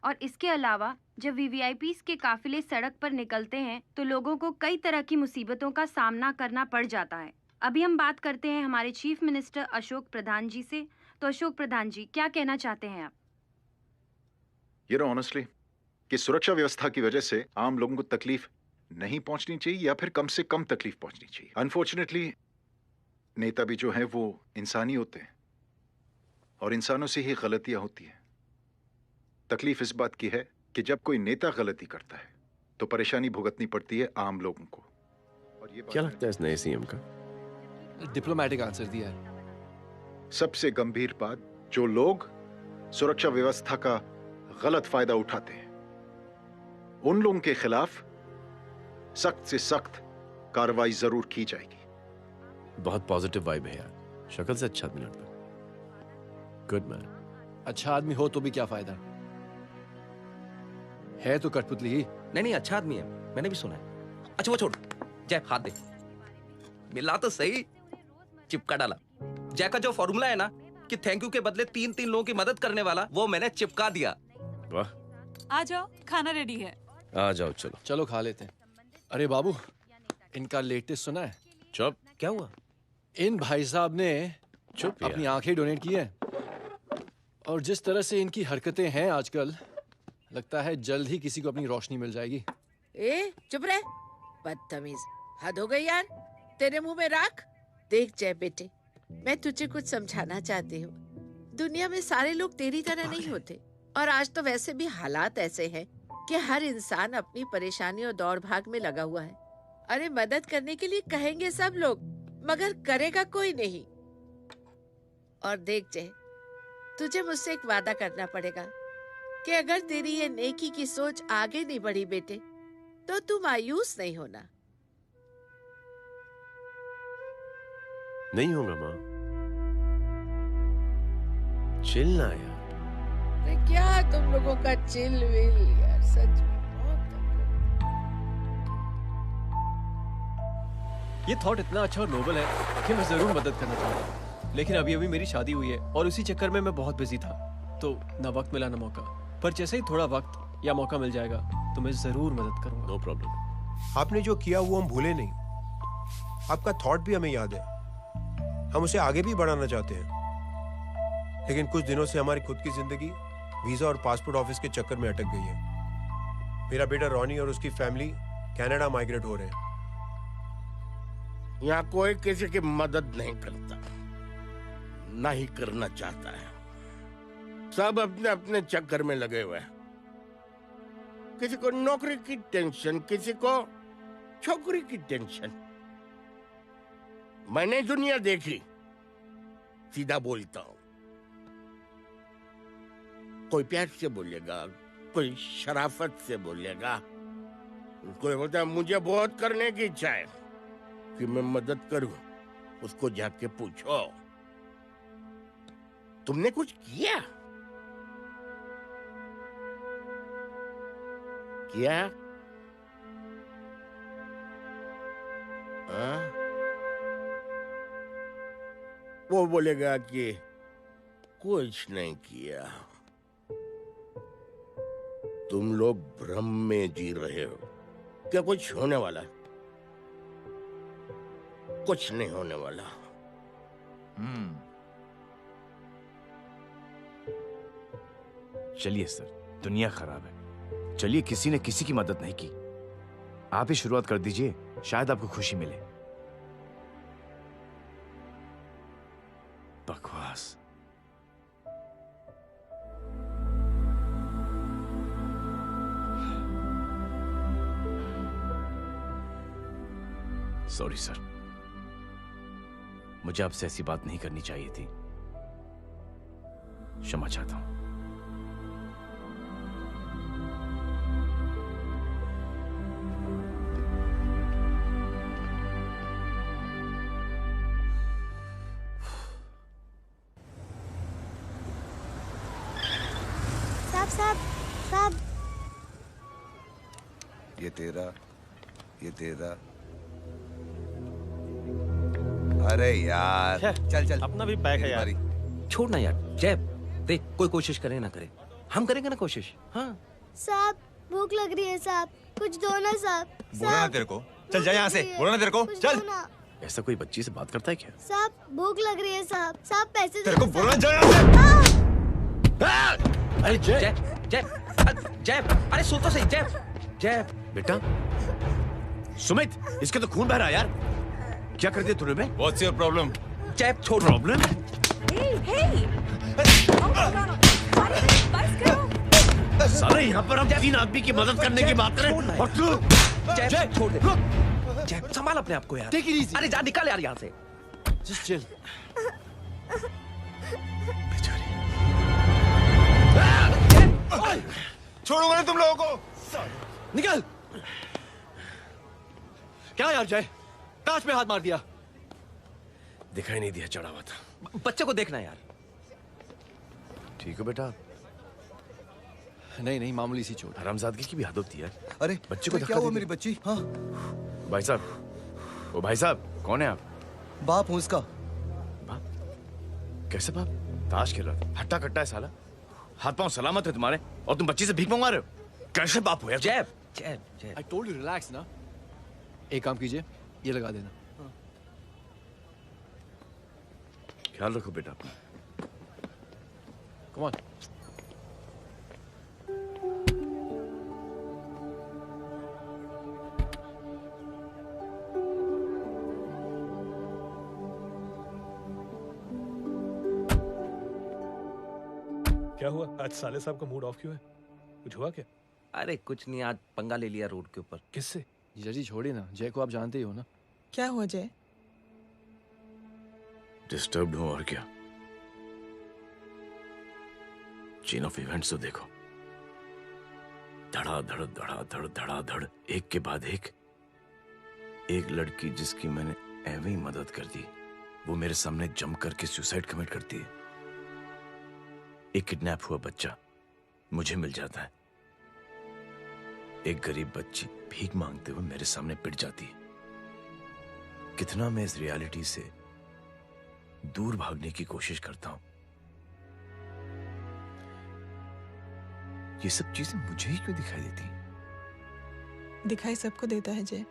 और इसके अलावा जब वीवीआईपीज़ के काफिले सड़क पर निकलते हैं तो लोगों को कई तरह की मुसीबतों का सामना करना पड़ जाता है। अभी हम बात करते हैं हमारे चीफ मिनिस्टर अशोक प्रधान जी से। तो अशोक प्रधान जी, क्या कहना चाहते हैं आप? ये नो ऑनेस्टली कि सुरक्षा व्यवस्था की वजह से आम लोगों को तकलीफ नहीं पहुंचनी चाहिए या फिर कम से कम तकलीफ पहुंचनी चाहिए। अनफॉर्चुनेटली नेता भी जो है वो इंसानी होते हैं और इंसानों से ही गलतियां होती हैं। तकलीफ इस बात की है कि जब कोई नेता गलती करता है तो परेशानी भुगतनी पड़ती है आम लोगों को। और ये क्या लगता है इस नए सीएम का? डिप्लोमेटिक आंसर दिया है। सबसे गंभीर बात, जो लोग सुरक्षा व्यवस्था का गलत फायदा उठाते हैं उन लोगों के खिलाफ सख्त से सख्त कार्रवाई जरूर की जाएगी। बहुत पॉजिटिव वाइब है यार, शक्ल से अच्छा आदमी लगता है। Good man. अच्छा आदमी हो तो भी क्या फायदा, है तो कठपुतली ही। नहीं, अच्छा आदमी है, मैंने भी सुना है। अच्छा वो छोड़, जय हाथ दे। मिला तो सही, चिपका डाला। जय का जो फॉर्मूला है ना कि थैंक यू के बदले 3 लोगों की मदद करने वाला, वो मैंने चिपका दिया। वाह, आ जाओ, खाना रेडी है। आ जाओ, चलो चलो खा लेते हैं। अरे बाबू, इनका लेटेस्ट सुना है? चुप। क्या हुआ? इन भाई साहब ने चुप अपनी आंखें डोनेट की हैं, और जिस तरह से इनकी हरकतें हैं आजकल, लगता है जल्द ही किसी को अपनी रोशनी मिल जाएगी। ए चुप रह, बदतमीज, हद हो गई यार। तेरे मुंह में राख। देख जय बेटे, मैं तुझे कुछ समझाना चाहती हूँ। दुनिया में सारे लोग तेरी तरह नहीं होते, और आज तो वैसे भी हालात ऐसे हैं कि हर इंसान अपनी परेशानी और दौड़ भाग में लगा हुआ है। अरे मदद करने के लिए कहेंगे सब लोग, मगर करेगा कोई नहीं। और देख जय, तुझे मुझसे एक वादा करना पड़ेगा कि अगर तेरी ये नेकी की सोच आगे नहीं बढ़ी बेटे, तो तू मायूस नहीं होना। नहीं होगा माँ, चिल ना यार। अरे क्या तुम लोगों का चिल विल यार, सच में। ये थॉट इतना अच्छा और नोबल है कि मैं जरूर मदद करना चाहूंगा, लेकिन अभी अभी मेरी शादी हुई है और उसी चक्कर में मैं बहुत बिजी था, तो ना वक्त मिला ना मौका। पर जैसे ही थोड़ा वक्त या मौका मिल जाएगा तो मैं जरूर मदद करूंगा। No problem. आपने जो किया वो हम भूले नहीं। आपका थॉट भी हमें याद है, हम उसे आगे भी बढ़ाना चाहते हैं, लेकिन कुछ दिनों से हमारी खुद की जिंदगी वीजा और पासपोर्ट ऑफिस के चक्कर में अटक गई है। मेरा बेटा रॉनी और उसकी फैमिली कनाडा माइग्रेट हो रहे हैं। यहाँ कोई किसी की मदद नहीं करता, ना ही करना चाहता है। सब अपने अपने चक्कर में लगे हुए हैं। किसी को नौकरी की टेंशन, किसी को छोकरी की टेंशन। मैंने दुनिया देखी, सीधा बोलता हूं। कोई प्यार से बोलेगा, कोई शराफत से बोलेगा, कोई बोलता है मुझे बहुत करने की इच्छा है कि मैं मदद करूं। उसको जाके पूछो, तुमने कुछ किया? किया? हाँ? वो बोलेगा कि कुछ नहीं किया। तुम लोग भ्रम में जी रहे हो। क्या कुछ होने वाला? कुछ नहीं होने वाला। चलिए सर, दुनिया खराब है। चलिए, किसी ने किसी की मदद नहीं की, आप ही शुरुआत कर दीजिए, शायद आपको खुशी मिले। बकवास। सॉरी सर, मुझे आपसे ऐसी बात नहीं करनी चाहिए थी। क्षमा चाहता हूं। साहब, ये तेरा। अरे यार, चल अपना भी पैक है यार। छोड़ ना यार। जय देख, कोई कोशिश करे ना करे, हम करेंगे ना कोशिश। हाँ साहब, भूख लग रही है साहब, कुछ दो ना साहब। बोला ना तेरे को, चल जा यहाँ से। बोला ना तेरे को, चल। ऐसा कोई बच्ची से बात करता है क्या? साहब भूख लग रही है साहब, पैसे तेरे को बोला जा यहाँ से। अरे जय जय जय, अरे सुन तो सही। जय बेटा, सुमित, इसके तो खून बह रहा है यार। क्या कर दिया तूने बे? What's your problem? जय छोड़। प्रॉब्लम? सारे यहाँ पर हम 3 आदमी की मदद करने की बात करें और तू जय छोड़ दे। जय संभाल अपने आप को यार। Take it easy. अरे जा, निकल यार यहाँ से। Just chill. छोड़ूंगा ना तुम लोगों को। निकल। क्या यार जय, कांच पे हाथ मार दिया। दिखाई नहीं दिया, चढ़ा हुआ था। बच्चे को देखना यार। ठीक है बेटा। नहीं, मामूली सी चोट। हरामजादगी की भी हद होती है। अरे बच्चे को क्या धक्का हुआ दे मेरी बच्ची? हाँ भाई साहब, ओ भाई साहब, कौन है आप? बाप हूँ उसका। बाप? कैसे बाप? ताश खेल रहा था, हट्टा कट्टा है साला। हाथ पांव सलामत है तुम्हारे और तुम बच्ची से भीख मंगवा रहे हो? कैसे बाप हो यार? जैब। I told you relax ना। एक काम कीजिए, ये लगा देना। ख्याल रखो बेटा अपना। Come on। क्या हुआ आज साले साहब का मूड ऑफ क्यों है? कुछ हुआ क्या? अरे कुछ नहीं, आज पंगा ले लिया रोड के ऊपर। किससे? जीजा जी छोड़िए ना, जय को आप जानते ही हो ना। क्या हुआ जय? डिस्टर्ब्ड हूं और क्या। चेन ऑफ इवेंट्स तो देखो, धड़ाधड़ धड़ाधड़ धड़ाधड़, एक के बाद एक लड़की जिसकी मैंने एवं ही मदद कर दी, वो मेरे सामने जम करके सुसाइड कमिट करती है। एक किडनैप हुआ बच्चा मुझे मिल जाता है। एक गरीब बच्ची भीख मांगते हुए मेरे सामने पिट जाती है। कितना मैं इस रियलिटी से दूर भागने की कोशिश करता हूं। ये सब चीजें मुझे ही क्यों दिखाई देती? दिखाई सबको देता है जय,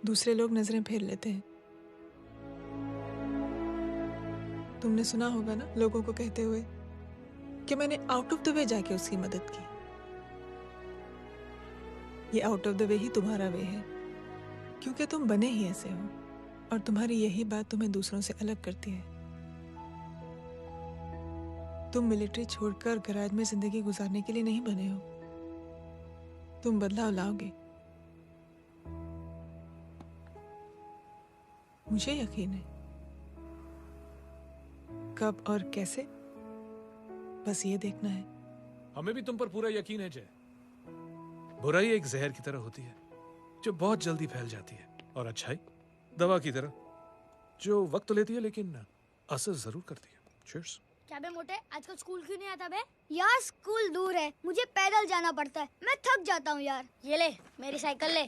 दूसरे लोग नजरें फेर लेते हैं। तुमने सुना होगा ना लोगों को कहते हुए कि मैंने आउट ऑफ द वे जाके उसकी मदद की। ये आउट ऑफ द वे ही तुम्हारा वे है, क्योंकि तुम बने ही ऐसे हो और तुम्हारी यही बात तुम्हें दूसरों से अलग करती है। तुम मिलिट्री छोड़कर गैराज में जिंदगी गुजारने के लिए नहीं बने हो। तुम बदलाव लाओगे, मुझे यकीन है। कब और कैसे, बस ये देखना है। हमें भी तुम पर पूरा यकीन है जय। बुराई एक जहर की तरह होती है जो बहुत जल्दी फैल जाती है, और अच्छाई दवा की तरह जो वक्त लेती है लेकिन असर जरूर करती है। चीयर्स। क्या बे मोटे, आजकल स्कूल क्यों नहीं आता बे? यार स्कूल दूर है, मुझे पैदल जाना पड़ता है, मैं थक जाता हूँ यार। ये ले मेरी साइकिल ले,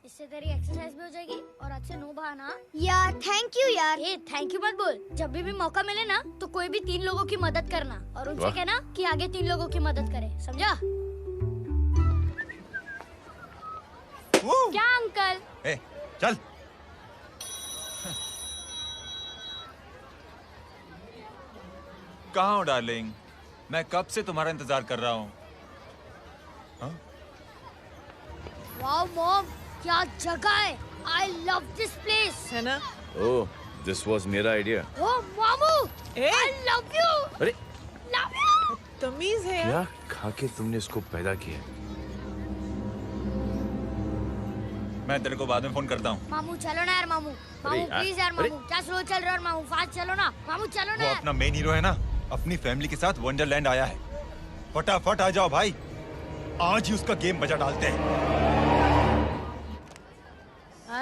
इससे तेरी एक्सरसाइज भी हो जाएगी और आज से नो बहाना। यार थैंक यू यार। ए थैंक यू मत बोल, जब भी मौका मिले ना तो कोई भी 3 लोगों की मदद करना और उनसे कहना कि आगे 3 लोगों की मदद करे, समझा? क्या अंकल? ए, चल। कहाँ हो डार्लिंग? मैं कब से तुम्हारा इंतजार कर रहा हूँ। वाओ मॉम, क्या जगह है। I love this place. है ना? ओह, दिस वाज मेरा आइडिया। ओह मामू, I love you. अरे Love you. तमीज है क्या खा के तुमने इसको पैदा किया? मैं तेरे को बाद में फोन करता हूँ। मामू चलो ना यार, मामू प्लीज यार, मामू क्या स्लो चल रहे हो मामू, फास्ट चलो ना मामू, चलो ना वो यार। अपना मेन हीरो है ना, अपनी फैमिली के साथ वंडरलैंड आया है। फटाफट आ जाओ भाई, आज ही उसका गेम बजा डालते हैं।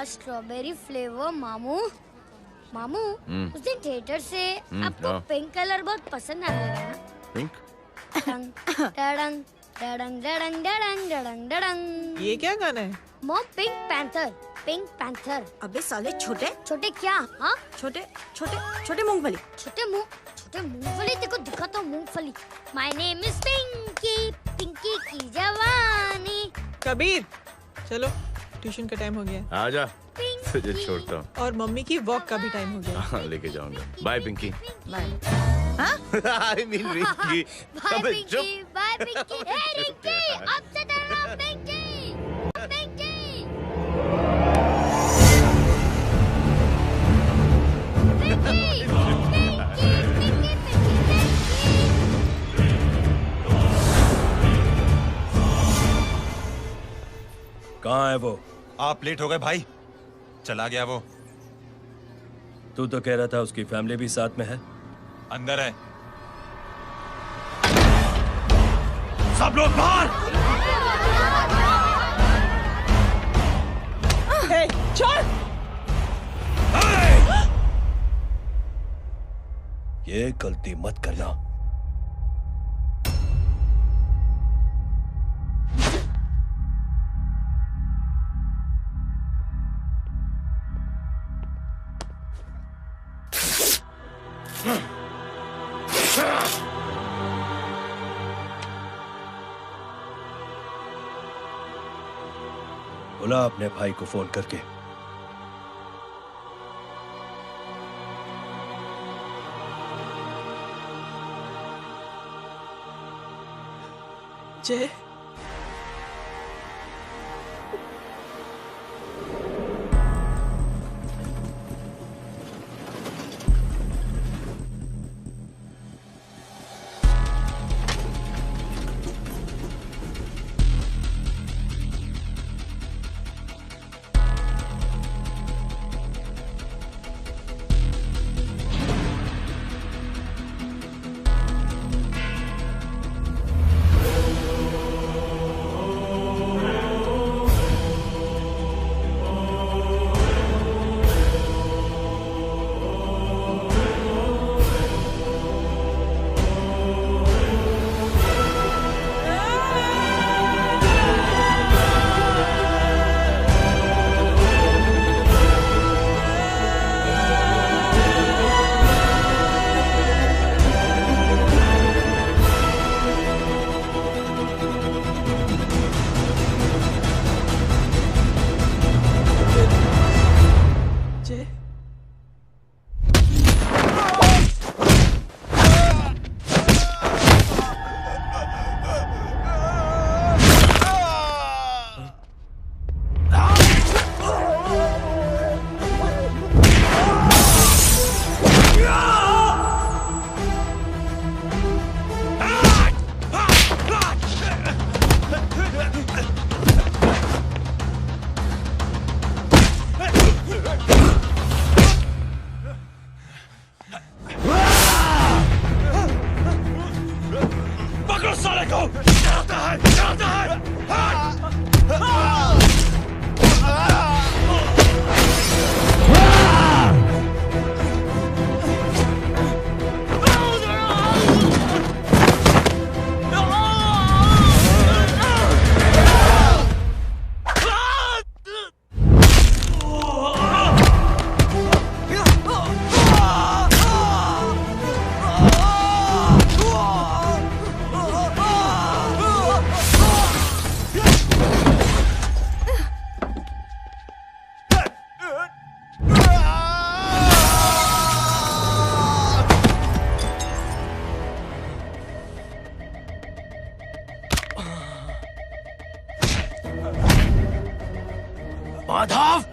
स्ट्रॉबेरी फ्लेवर मामू। मामू उस दिन थिएटर से आपको हाँ। पिंक कलर बहुत पसंद आया ना? पिंक? डडंग डडंग डडंग डडंग डडंग डडंग डडंग। ये क्या गाना है? Mom pink panther, pink panther. अबे साले छोटे छोटे क्या? हाँ छोटे छोटे छोटे मूंगफली। छोटे मूंगफली, देखो दिखाता हूँ मूंगफली। My name is Pinky, Pinky की जवानी। कबीर चलो, ट्यूशन का टाइम हो गया। आजा, तुझे छोड़ता हूँ। और मम्मी की वॉक का भी टाइम हो गया। हाँ, लेके जाऊंगा। Bye Pinky. Bye. I mean Rinky. Bye Pinky, bye Pinky. Hey Rinky, अब से तेरा नाम पिंकी, पिंकी। कहाँ है वो? आप लेट हो गए भाई, चला गया वो। तू तो कह रहा था उसकी फैमिली भी साथ में है। अंदर है। सब लोग बाहर। छोड़। ये गलती मत करना। बुला अपने भाई को फोन करके। जय, माधव,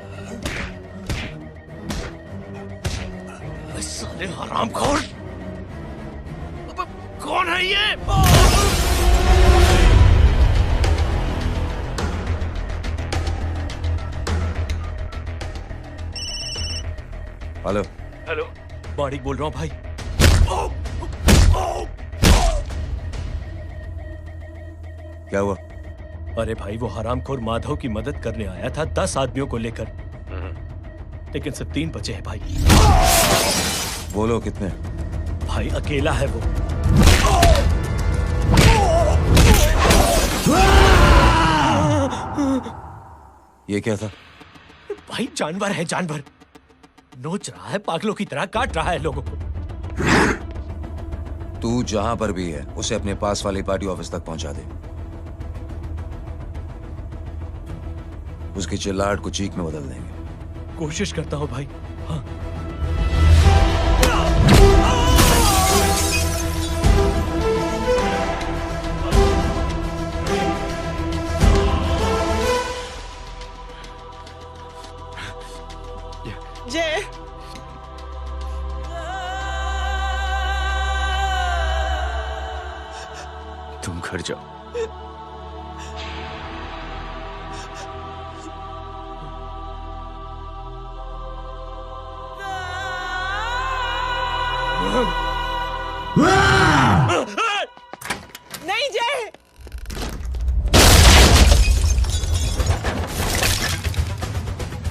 साले हरामखोर, कौन है ये? हेलो हेलो, माणिक बोल रहा हूँ भाई। क्या हुआ? अरे भाई, वो हरामखोर माधव की मदद करने आया था 10 आदमियों को लेकर, लेकिन सिर्फ 3 बचे हैं भाई। बोलो कितने? भाई अकेला है वो। ये क्या था? भाई जानवर है, जानवर। नोच रहा है, पागलों की तरह काट रहा है लोगों को। तू जहां पर भी है उसे अपने पास वाली पार्टी ऑफिस तक पहुंचा दे। उसकी चिल्लाहट को चीख में बदल देंगे। कोशिश करता हूं भाई। हाँ। जय, तुम घर जाओ। नहीं जय,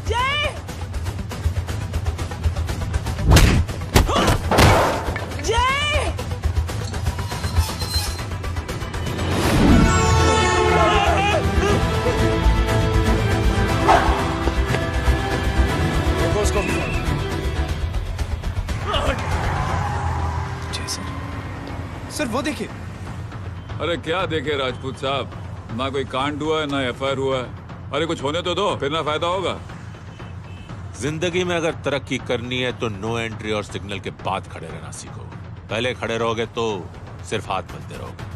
जय, जय, देखो उसको। सिर्फ वो देखिए। अरे क्या देखे राजपूत साहब, ना कोई कांड हुआ है ना एफआईआर हुआ है। अरे कुछ होने तो दो, फिर ना फायदा होगा। जिंदगी में अगर तरक्की करनी है तो नो एंट्री और सिग्नल के बाद खड़े रहना सीखो। पहले खड़े रहोगे तो सिर्फ हाथ मलते रहोगे।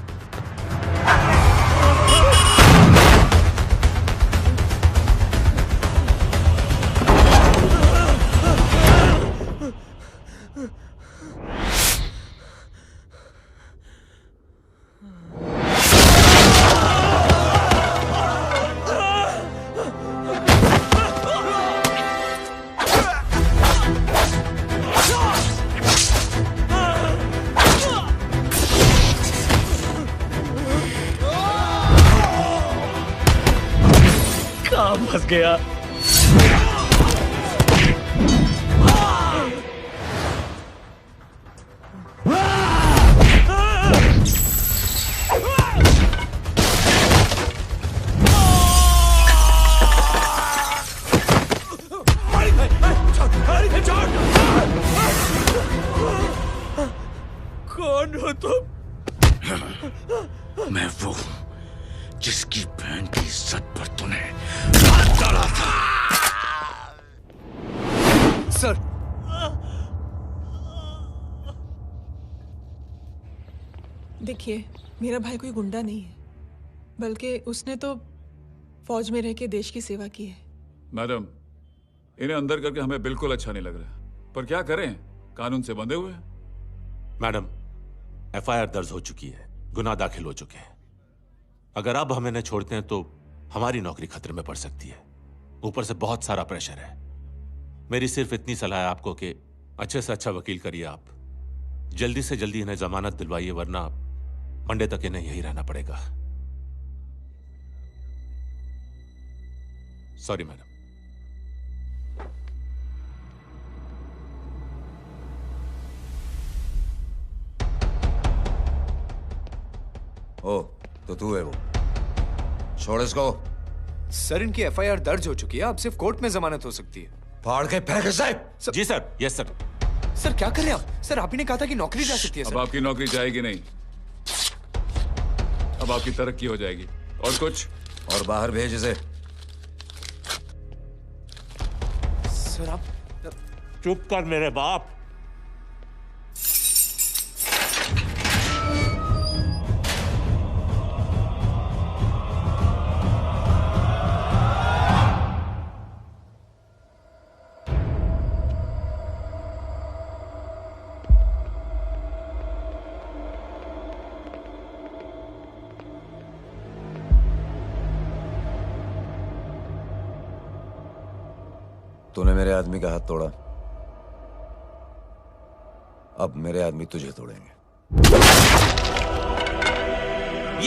फंस गया। कौन हो तुम? मैं वो हूं जिसकी बहन की इज्जत पर तूने हाथ डाला था। सर, देखिए, मेरा भाई कोई गुंडा नहीं है, बल्कि उसने तो फौज में रह के देश की सेवा की है। मैडम, इन्हें अंदर करके हमें बिल्कुल अच्छा नहीं लग रहा, पर क्या करें, कानून से बंधे हुए हैं। मैडम, एफआईआर दर्ज हो चुकी है, गुनाह दाखिल हो चुके हैं। अगर अब हम इन्हें छोड़ते हैं तो हमारी नौकरी खतरे में पड़ सकती है। ऊपर से बहुत सारा प्रेशर है। मेरी सिर्फ इतनी सलाह है आपको कि अच्छे से अच्छा वकील करिए आप। जल्दी से जल्दी इन्हें जमानत दिलवाइए, वरना मंडे तक इन्हें यही रहना पड़ेगा। Sorry madam. ओ, तो तू है वो। छोड़ इसको। सर, इनकी एफआईआर दर्ज हो चुकी है, अब सिर्फ कोर्ट में जमानत हो सकती है। फाड़ के फेंक साहब। जी सर। Yes sir. सर क्या कर रहे हैं आप? सर, आप ही ने कहा था कि नौकरी जा सकती है। अब आपकी नौकरी जाएगी नहीं, अब आपकी तरक्की हो जाएगी। और कुछ? और बाहर भेज इसे। सर आप चुप कर मेरे बाप। तूने मेरे आदमी का हाथ तोड़ा, अब मेरे आदमी तुझे तोड़ेंगे।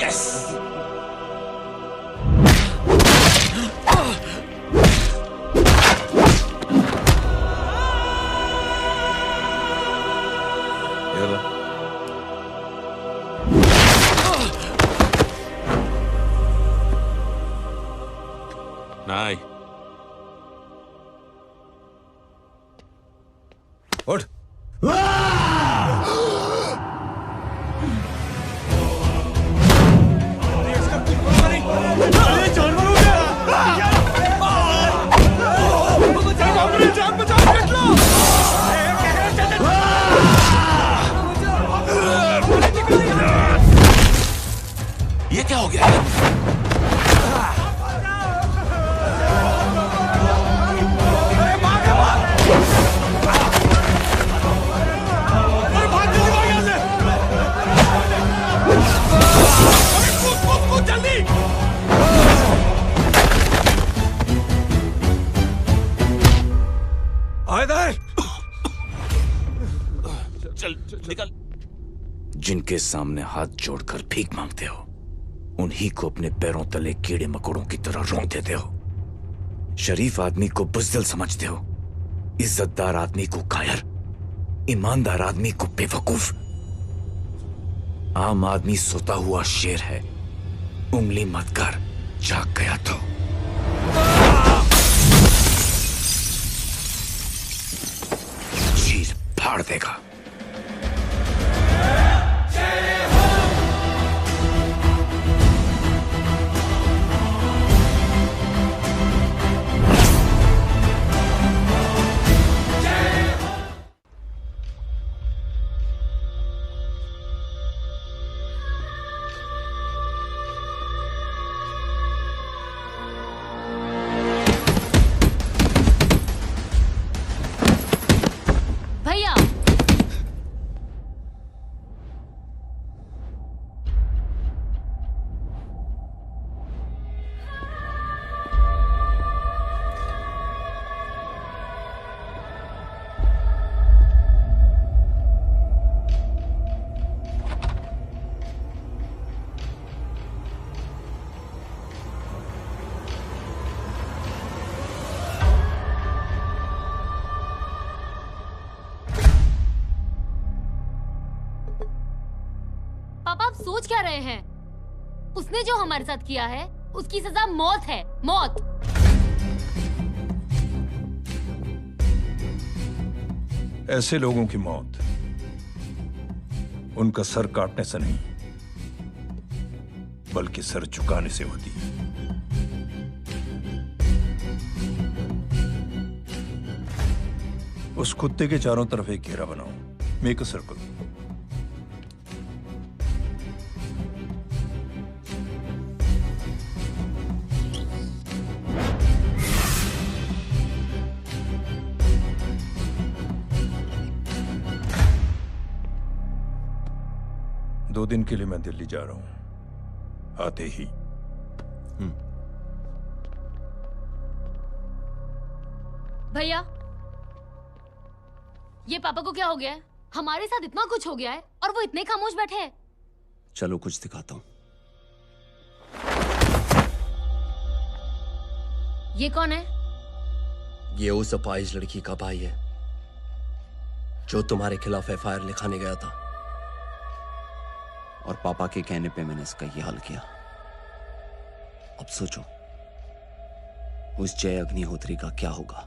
यस। ये लो। नहीं। उठ। ये क्या हो गया? निकल। जिनके सामने हाथ जोड़कर भीख मांगते हो, उन्हीं को अपने पैरों तले कीड़े मकोड़ों की तरह रौंद देते हो। शरीफ आदमी को बुज़दिल समझते हो, इज्जतदार आदमी को कायर, ईमानदार आदमी को बेवकूफ। आम आदमी सोता हुआ शेर है, उंगली मत कर, जाग गया तो। चीर फाड़ देगा। सोच क्या रहे हैं? उसने जो हमारे साथ किया है उसकी सजा मौत है, मौत। ऐसे लोगों की मौत उनका सर काटने से नहीं बल्कि सर झुकाने से होती है। उस कुत्ते के चारों तरफ एक घेरा बनाओ, मेक अ सर्कल। दो दिन के लिए मैं दिल्ली जा रहा हूं, आते ही। भैया, ये पापा को क्या हो गया है? हमारे साथ इतना कुछ हो गया है और वो इतने खामोश बैठे हैं। चलो कुछ दिखाता हूं। ये कौन है? ये उस अपाहिज लड़की का भाई है जो तुम्हारे खिलाफ एफआईआर लिखाने गया था, और पापा के कहने पे मैंने इसका ये हाल किया। अब सोचो उस जय अग्निहोत्री का क्या होगा।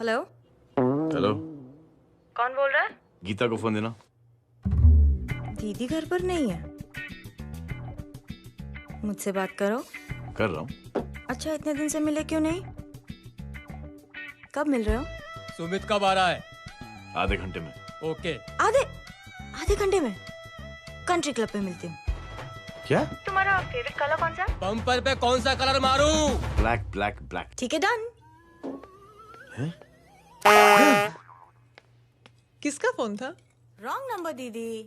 हेलो। हेलो, कौन बोल रहा है? गीता को फोन देना। दीदी घर पर नहीं है। मुझसे बात करो। कर रहा हूँ। अच्छा, इतने दिन से मिले क्यों नहीं? कब मिल रहे हो? सुमित कब आ रहा है? आधे घंटे में। ओके। आधे घंटे में कंट्री क्लब पे मिलती हूँ। क्या? तुम्हारा फेवरेट कलर कौन सा? बम्पर पे कौन सा कलर मारूं? Black black black. ठीक है, डन। किसका फोन था? रॉन्ग नंबर दीदी।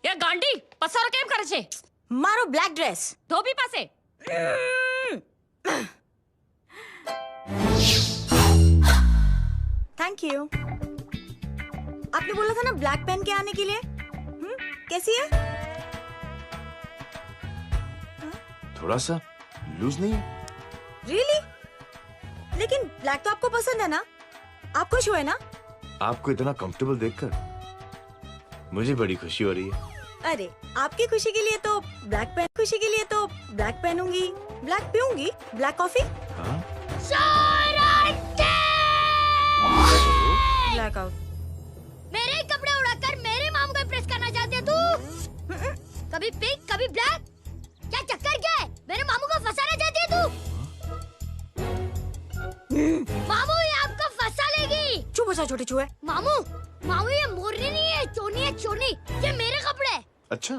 ये गांडी पसार केम करे छे? मारो ब्लैक ड्रेस धोबी पासे। Thank you. आपने बोला था ना ब्लैक पेन के आने के लिए। कैसी है? थोड़ा सा लूज नहीं है? रियली? लेकिन ब्लैक तो आपको पसंद है ना? आप खुश हुए ना? आपको इतना कंफर्टेबल देखकर मुझे बड़ी खुशी हो रही है। अरे, आपकी खुशी के लिए तो ब्लैक पेन, खुशी के लिए तो ब्लैक पहनूंगी, ब्लैक पीऊंगी, ब्लैक कॉफी। हाँ? Black out. मेरे कपड़े उड़ाकर मेरे मामू को इम्प्रेस करना चाहती है तू? कभी पिंक कभी ब्लैक, क्या चक्कर क्या है? मेरे मामू को फंसाना चाहती है तू? मामू ये आपको फंसा लेगी। चुप हो जा छोटे चूहे। मामू ये मोरनी नहीं है, चोनी है चोनी। ये मेरे कपड़े हैं। अच्छा,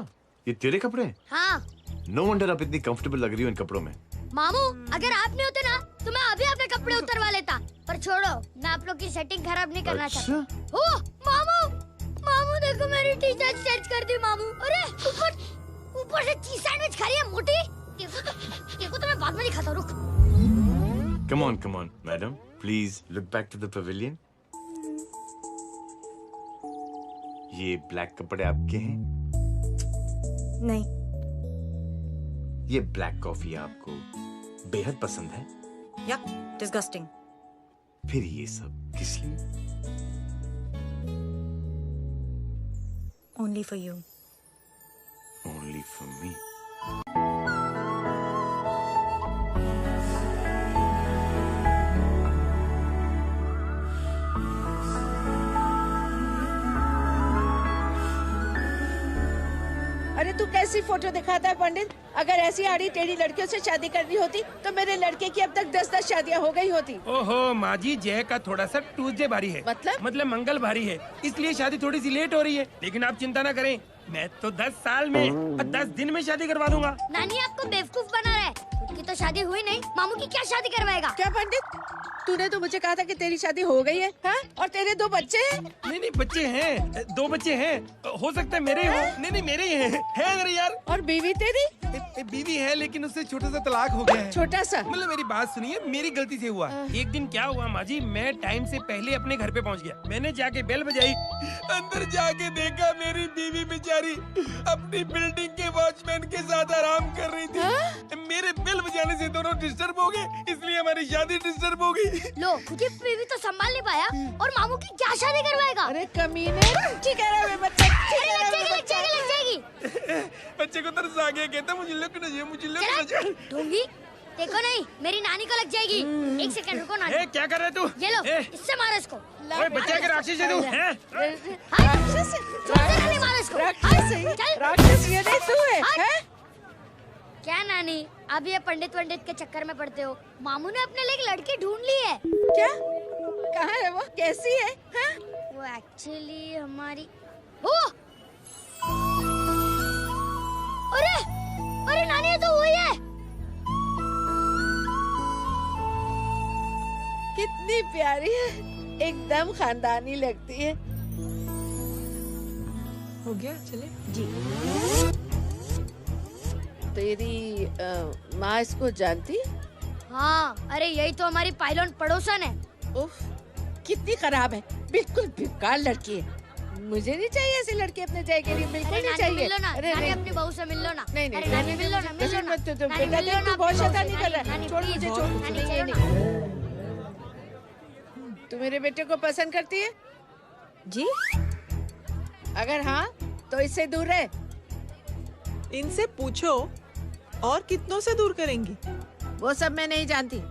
ये तेरे कपड़े हैं? हाँ। नो वंडर आप इतनी कंफर्टेबल लग रही हो इन कपड़ों में। मामू अगर आप नहीं होते ना तो मैं अभी अपने कपड़े उतरवा लेता, पर छोड़ो, मैं आप लोग की सेटिंग खराब नहीं करना चाहता। ओ मामू देखो मेरी टी शर्ट चेंज कर दी मामू। अरे ऊपर से चीज सैंडविच खा रही है मोटी। देखो तो मैं बाद में दिखाता हूँ, रुक। Come on madam, please look back to the pavilion. ये ब्लैक कपड़े आपके हैं? नहीं। ये ब्लैक कॉफी आपको बेहद पसंद है? Yup, disgusting. फिर ये सब किस लिए? Only for you. Only for me. अरे तू कैसी फोटो दिखाता है पंडित? अगर ऐसी आड़ी टेढ़ी लड़कियों से शादी करनी होती तो मेरे लड़के की अब तक 10-10 शादियां हो गई होती। ओहो माँ जी, जय का थोड़ा सा ट्यूसडे भारी है। मतलब मंगल भारी है, इसलिए शादी थोड़ी सी लेट हो रही है। लेकिन आप चिंता ना करें, मैं तो 10 साल में और 10 दिन में शादी करवा दूंगा। नानी आपको बेवकूफ बना रहा है। खुद की तो शादी हुई नहीं, मामू की क्या शादी करवाएगा? क्या पंडित, तूने तो मुझे कहा था कि तेरी शादी हो गई है, हाँ? और तेरे 2 बच्चे हैं। नहीं नहीं, बच्चे हैं, 2 बच्चे हैं। हो सकता है मेरे हो। नहीं नहीं, मेरे ही हैं। है अगर यार। और बीवी तेरी? बीवी है, लेकिन उससे छोटा सा तलाक हो गया है। छोटा सा? मतलब मेरी बात सुनिए, मेरी गलती से हुआ। एक दिन क्या हुआ माँ जी, मैं टाइम से पहले अपने घर पे पहुँच गया। मैंने जाके बेल बजाई, अंदर जाके देखा मेरी बीवी बेचारी अपनी बिल्डिंग के वॉचमैन के साथ आराम कर रही थी। मेरे बेल बजाने से दोनों डिस्टर्ब हो गए, इसलिए हमारी शादी डिस्टर्ब हो गई। लो, तुझे बीवी तो संभाल नहीं पाया और मामू की क्या शादी करवाएगा? अरे कमीने, ठीक है रे बच्चा, लग जाएगी। बच्चे को तरस आ गया, कहता मुझे लगना चाहिए, मुझे लगना चाहिए। ढोंगी, देखो नहीं, मेरी नानी को लग जाएगी। 1 सेकंड रुको नानी। क्या कर रहे तू? ये लो, इससे मारो इसको। ओए बच्चा, के राक्षस है तू? राक्षस ये नहीं तू है? क्या नानी, अब ये पंडित के चक्कर में पड़ते हो? मामू ने अपने लिए एक लड़की ढूंढ ली है। क्या? कहाँ है वो? कैसी है? हाँ? वो एक्चुअली हमारी अरे नानी, ये तो वही है। कितनी प्यारी है, एकदम खानदानी लगती है। हो गया, चले जी। तेरी माँ इसको जानती? हाँ, अरे यही तो हमारी पाइलॉन पड़ोसन है। उफ, कितनी खराब है, बिल्कुल बेकार लड़की है। मुझे नहीं चाहिए ऐसी लड़की अपने जय के लिए, बिल्कुल नहीं चाहिए। मिल लो ना, अरे नानी नहीं, अपनी बहू से मिल लो ना। नहीं नहीं, नानी मिल लो ना, मिल लो ना। बेटा देख, तू बहुत शैतानी कर रहा है। छोड़ मुझे, छोड़। नहीं। तू मेरे बेटे को पसंद करती है? जी। अगर हाँ, तो इससे दूर रहे। इनसे पूछो, और कितनों से दूर करेंगी? वो सब मैं नहीं जानती,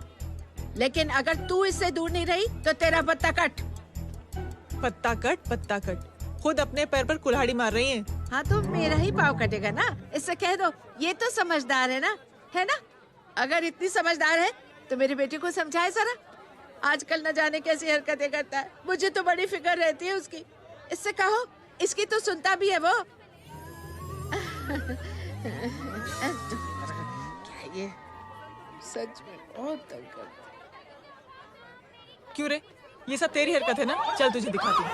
लेकिन अगर तू इससे दूर नहीं रही तो तेरा पत्ता कट। पत्ता कट। खुद अपने पैर पर कुल्हाड़ी मार रही हैं। हाँ, तो मेरा ही पाँव कटेगा ना, इससे कह दो। ये तो समझदार है ना, है ना? अगर इतनी समझदार है तो मेरे बेटे को समझाए जरा। आजकल न जाने कैसी हरकतें करता है, मुझे तो बड़ी फिक्र रहती है उसकी। इससे कहो, इसकी तो सुनता भी है वो। क्या ये सच में बहुत तंग करता है। क्यों रे, ये सब तेरी हरकत है ना? चल तुझे दिखाती हूँ।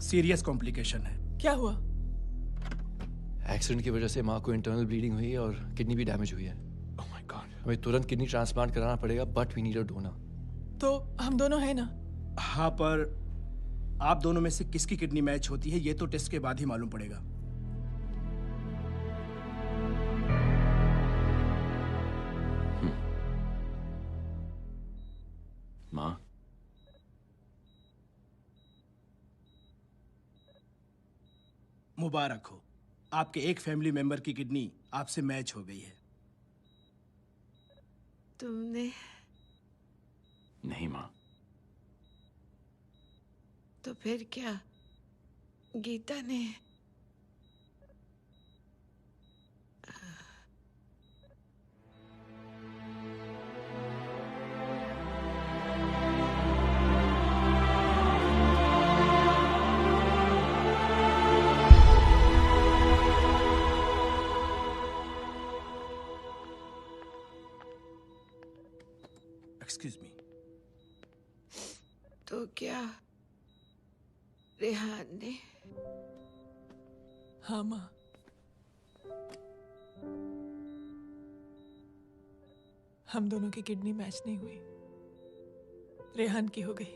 सीरियस कॉम्प्लिकेशन है। क्या हुआ? एक्सीडेंट की वजह से माँ को इंटरनल ब्लीडिंग हुई है और किडनी भी डैमेज हुई है। Oh my god. हमें तुरंत किडनी ट्रांसप्लांट कराना पड़ेगा, but we need a donor. तो हम दोनों हैं ना? हाँ, पर आप दोनों में से किसकी किडनी मैच होती है ये तो टेस्ट के बाद ही मालूम पड़ेगा। माँ, मुबारक हो, आपके एक फैमिली मेंबर की किडनी आपसे मैच हो गई है। तुमने? नहीं माँ। तो फिर क्या? गीता ने? Excuse me. तो क्या रेहान ने? हाँ माँ। हम दोनों की किडनी मैच नहीं हुई, रेहान की हो गई।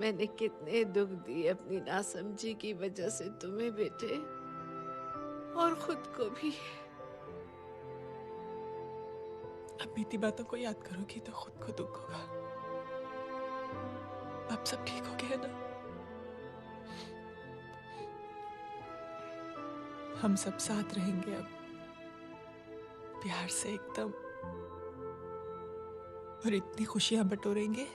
मैंने कितने दुख दिए अपनी नासमझी की वजह से तुम्हें बेटे, और खुद को भी। अब बीती बातों को याद करोगी तो खुद को दुख होगा। अब सब ठीक हो गया ना? हम सब साथ रहेंगे अब, प्यार से एकदम, और इतनी खुशियां बटोरेंगे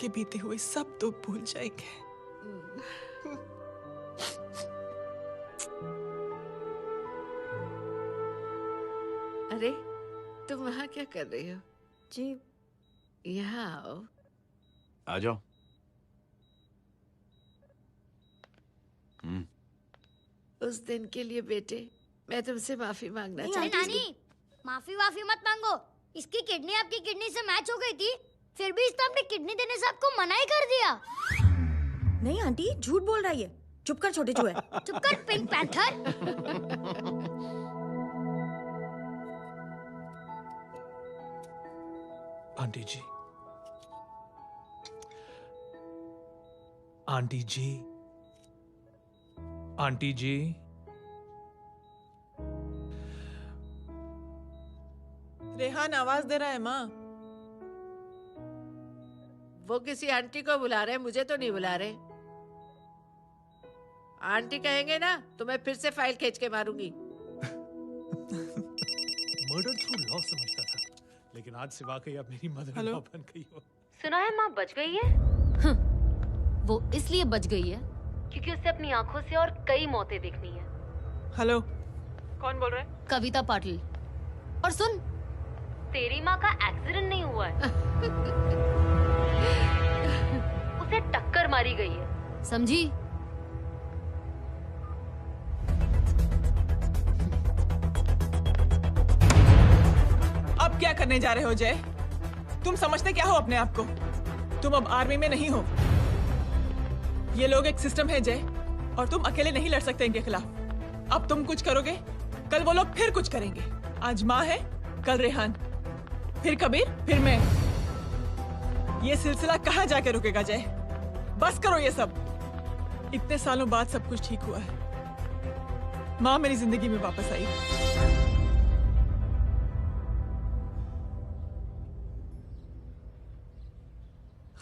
के बीते हुए सब दुख भूल जाएंगे। अरे तुम वहाँ क्या कर रही हो? जी यहाँ आओ। आ जाओ। उस दिन के लिए बेटे मैं तुमसे माफी मांगना अरे चाहती हूँ। नानी, माफी वाफी मत मांगो। इसकी किडनी आपकी किडनी से मैच हो गई थी, फिर भी इसने अपनी किडनी देने से आपको मना ही कर दिया। नहीं आंटी, झूठ बोल रही है। चुप कर छोटे चूहे। चुप कर पिंक पैंथर। आंटी जी, आंटी जी, आंटी जी, रेहान आवाज दे रहा है माँ। वो किसी आंटी को बुला रहे हैं, मुझे तो नहीं बुला रहे। आंटी कहेंगे ना तो मैं फिर से फाइल खींच के मारूंगी। मर्डर थ्रू लॉ समझता था, लेकिन आज से वाकई अब मेरी मदर इन लॉ बन गई हो। सुना है माँ बच गई है। वो इसलिए बच गई है क्योंकि उसे अपनी आंखों से और कई मौतें देखनी है। हेलो, कौन बोल रहा है? कविता पाटिल। और सुन, तेरी माँ का एक्सीडेंट नहीं हुआ है, उसे टक्कर मारी गई है, समझी? अब क्या करने जा रहे हो जय? तुम समझते क्या हो अपने आप को? तुम अब आर्मी में नहीं हो। ये लोग एक सिस्टम है जय, और तुम अकेले नहीं लड़ सकते इनके खिलाफ। अब तुम कुछ करोगे, कल वो लोग फिर कुछ करेंगे। आज माँ है, कल रेहान, फिर कबीर, फिर मैं। ये सिलसिला कहाँ जाके रुकेगा जय? बस करो ये सब। इतने सालों बाद सब कुछ ठीक हुआ है। माँ मेरी जिंदगी में वापस आई।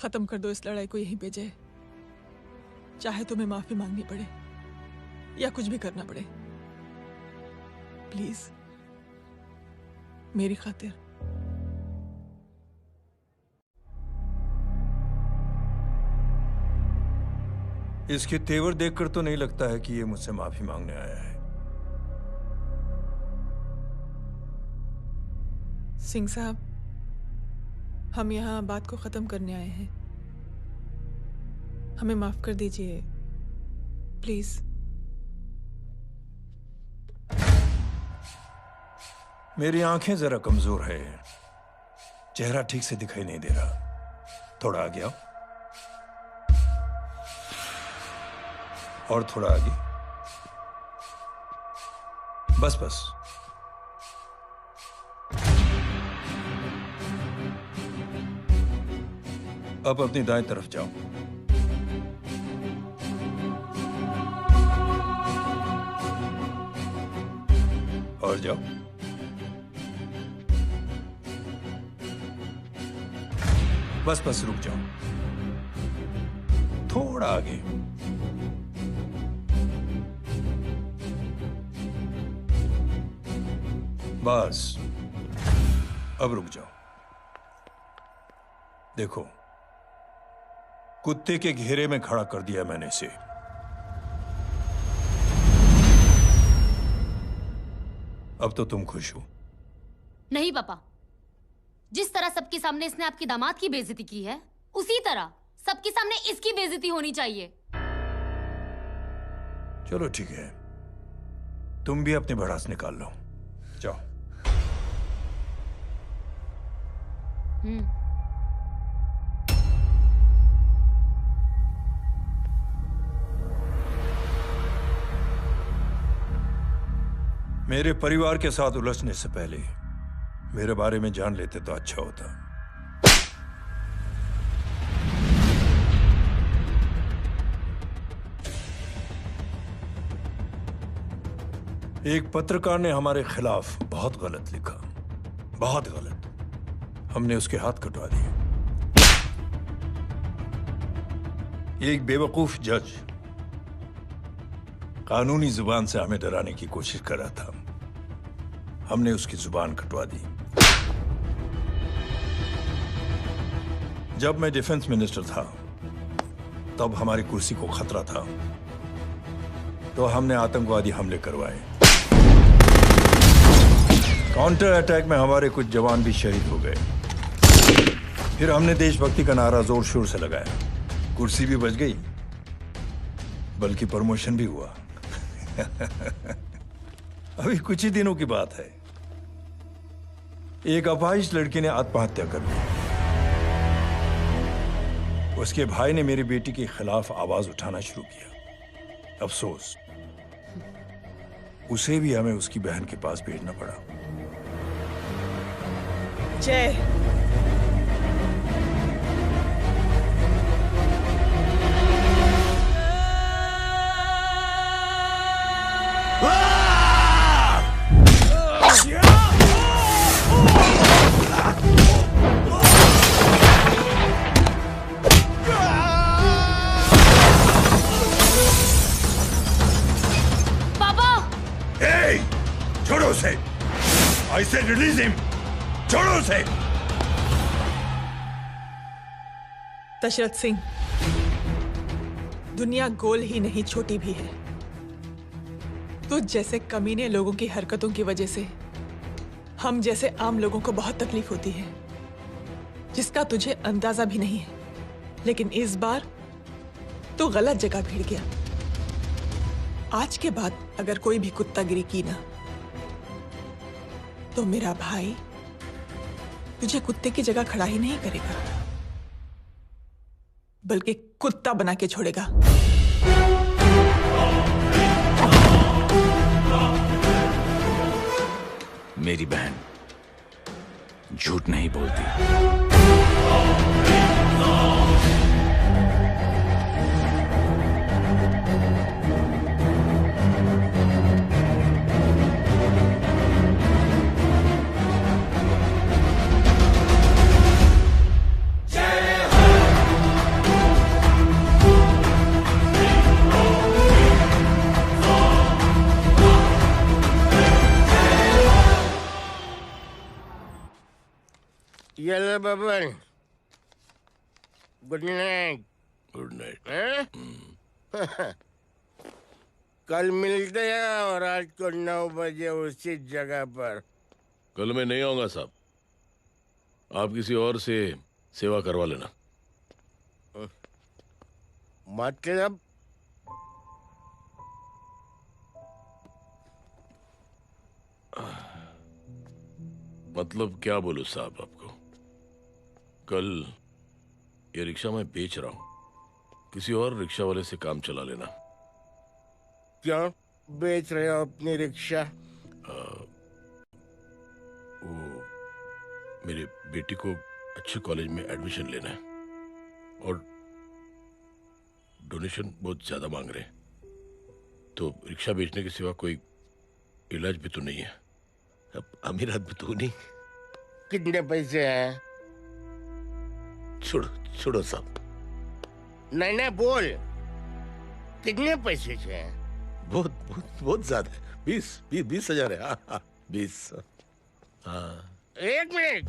खत्म कर दो इस लड़ाई को यहीं पे जय। चाहे तुम्हें माफी मांगनी पड़े या कुछ भी करना पड़े, प्लीज मेरी खातिर। इसके तेवर देखकर तो नहीं लगता है कि ये मुझसे माफी मांगने आया है। सिंह साहब, हम यहाँ बात को खत्म करने आए हैं। हमें माफ कर दीजिए प्लीज। मेरी आंखें जरा कमजोर है, चेहरा ठीक से दिखाई नहीं दे रहा। थोड़ा आगे आओ, और थोड़ा आगे। बस बस। अब अपनी दाएं तरफ जाओ। और जाओ। बस बस रुक जाओ, थोड़ा आगे। बस अब रुक जाओ। देखो, कुत्ते के घेरे में खड़ा कर दिया मैंने इसे। अब तो तुम खुश हो? नहीं पापा, जिस तरह सबके सामने इसने आपकी दामाद की बेइज्जती की है, उसी तरह सबके सामने इसकी बेइज्जती होनी चाहिए। चलो ठीक है, तुम भी अपनी भड़ास निकाल लो। जाओ। मेरे परिवार के साथ उलझने से पहले मेरे बारे में जान लेते तो अच्छा होता। एक पत्रकार ने हमारे खिलाफ बहुत गलत लिखा, बहुत गलत। हमने उसके हाथ कटवा दिए। एक बेवकूफ जज कानूनी जुबान से हमें डराने की कोशिश कर रहा था, हमने उसकी जुबान कटवा दी। जब मैं डिफेंस मिनिस्टर था तब हमारी कुर्सी को खतरा था, तो हमने आतंकवादी हमले करवाए। काउंटर अटैक में हमारे कुछ जवान भी शहीद हो गए। फिर हमने देशभक्ति का नारा जोर शोर से लगाया। कुर्सी भी बच गई, बल्कि प्रमोशन भी हुआ। अभी कुछ ही दिनों की बात है, एक अपाहिज लड़की ने आत्महत्या कर ली। उसके भाई ने मेरी बेटी के खिलाफ आवाज उठाना शुरू किया। अफसोस, उसे भी हमें उसकी बहन के पास भेजना पड़ा। जय, छोड़ो उसे! I said release him! छोड़ो उसे! दशरथ सिंह, दुनिया गोल ही नहीं छोटी भी है। तुझ जैसे कमीने लोगों की हरकतों की वजह से हम जैसे आम लोगों को बहुत तकलीफ होती है, जिसका तुझे अंदाजा भी नहीं है। लेकिन इस बार तू गलत जगह भिड़ गया। आज के बाद अगर कोई भी कुत्तागिरी की ना, तो मेरा भाई तुझे कुत्ते की जगह खड़ा ही नहीं करेगा, बल्कि कुत्ता बना के छोड़ेगा। मेरी बहन झूठ नहीं बोलती। ये लो Baban, good night. Good night. कल मिलते हैं और आज को 9 बजे उसी जगह पर। कल मैं नहीं आऊंगा साहब, आप किसी और से सेवा करवा लेना। मतलब? मतलब क्या बोलूं साहब आपको। कल ये रिक्शा मैं बेच रहा हूं, किसी और रिक्शा वाले से काम चला लेना। क्यों बेच रहे हो अपनी रिक्शा? वो मेरे बेटी को अच्छे कॉलेज में एडमिशन लेना है और डोनेशन बहुत ज्यादा मांग रहे हैं, तो रिक्शा बेचने के सिवा कोई इलाज भी तो नहीं है। अब अमीर आदमी तो नहीं। कितने पैसे हैं? छोड़ो छोड़ो साहब। नहीं नहीं बोल, कितने पैसे हैं? बहुत बहुत बहुत ज्यादा है। 20 हजार है। हाँ 20। हाँ 1 मिनट।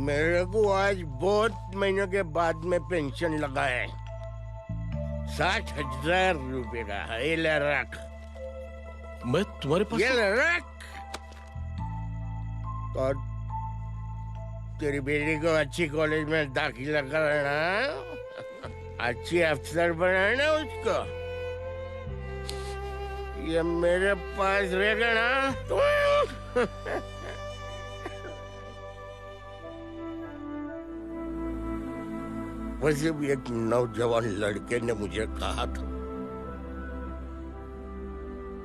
मेरे को आज बहुत महीनों के बाद में पेंशन लगा है, 60,000 रुपए का। ये ले रख। मैं तुम्हारे पास? ये ले रख। और तेरी बेटी को अच्छी कॉलेज में दाखिला कराना, अच्छी अफसर बनाना उसको। ये मेरे पास रहेगा ना तो वैसे भी एक नौजवान लड़के ने मुझे कहा था,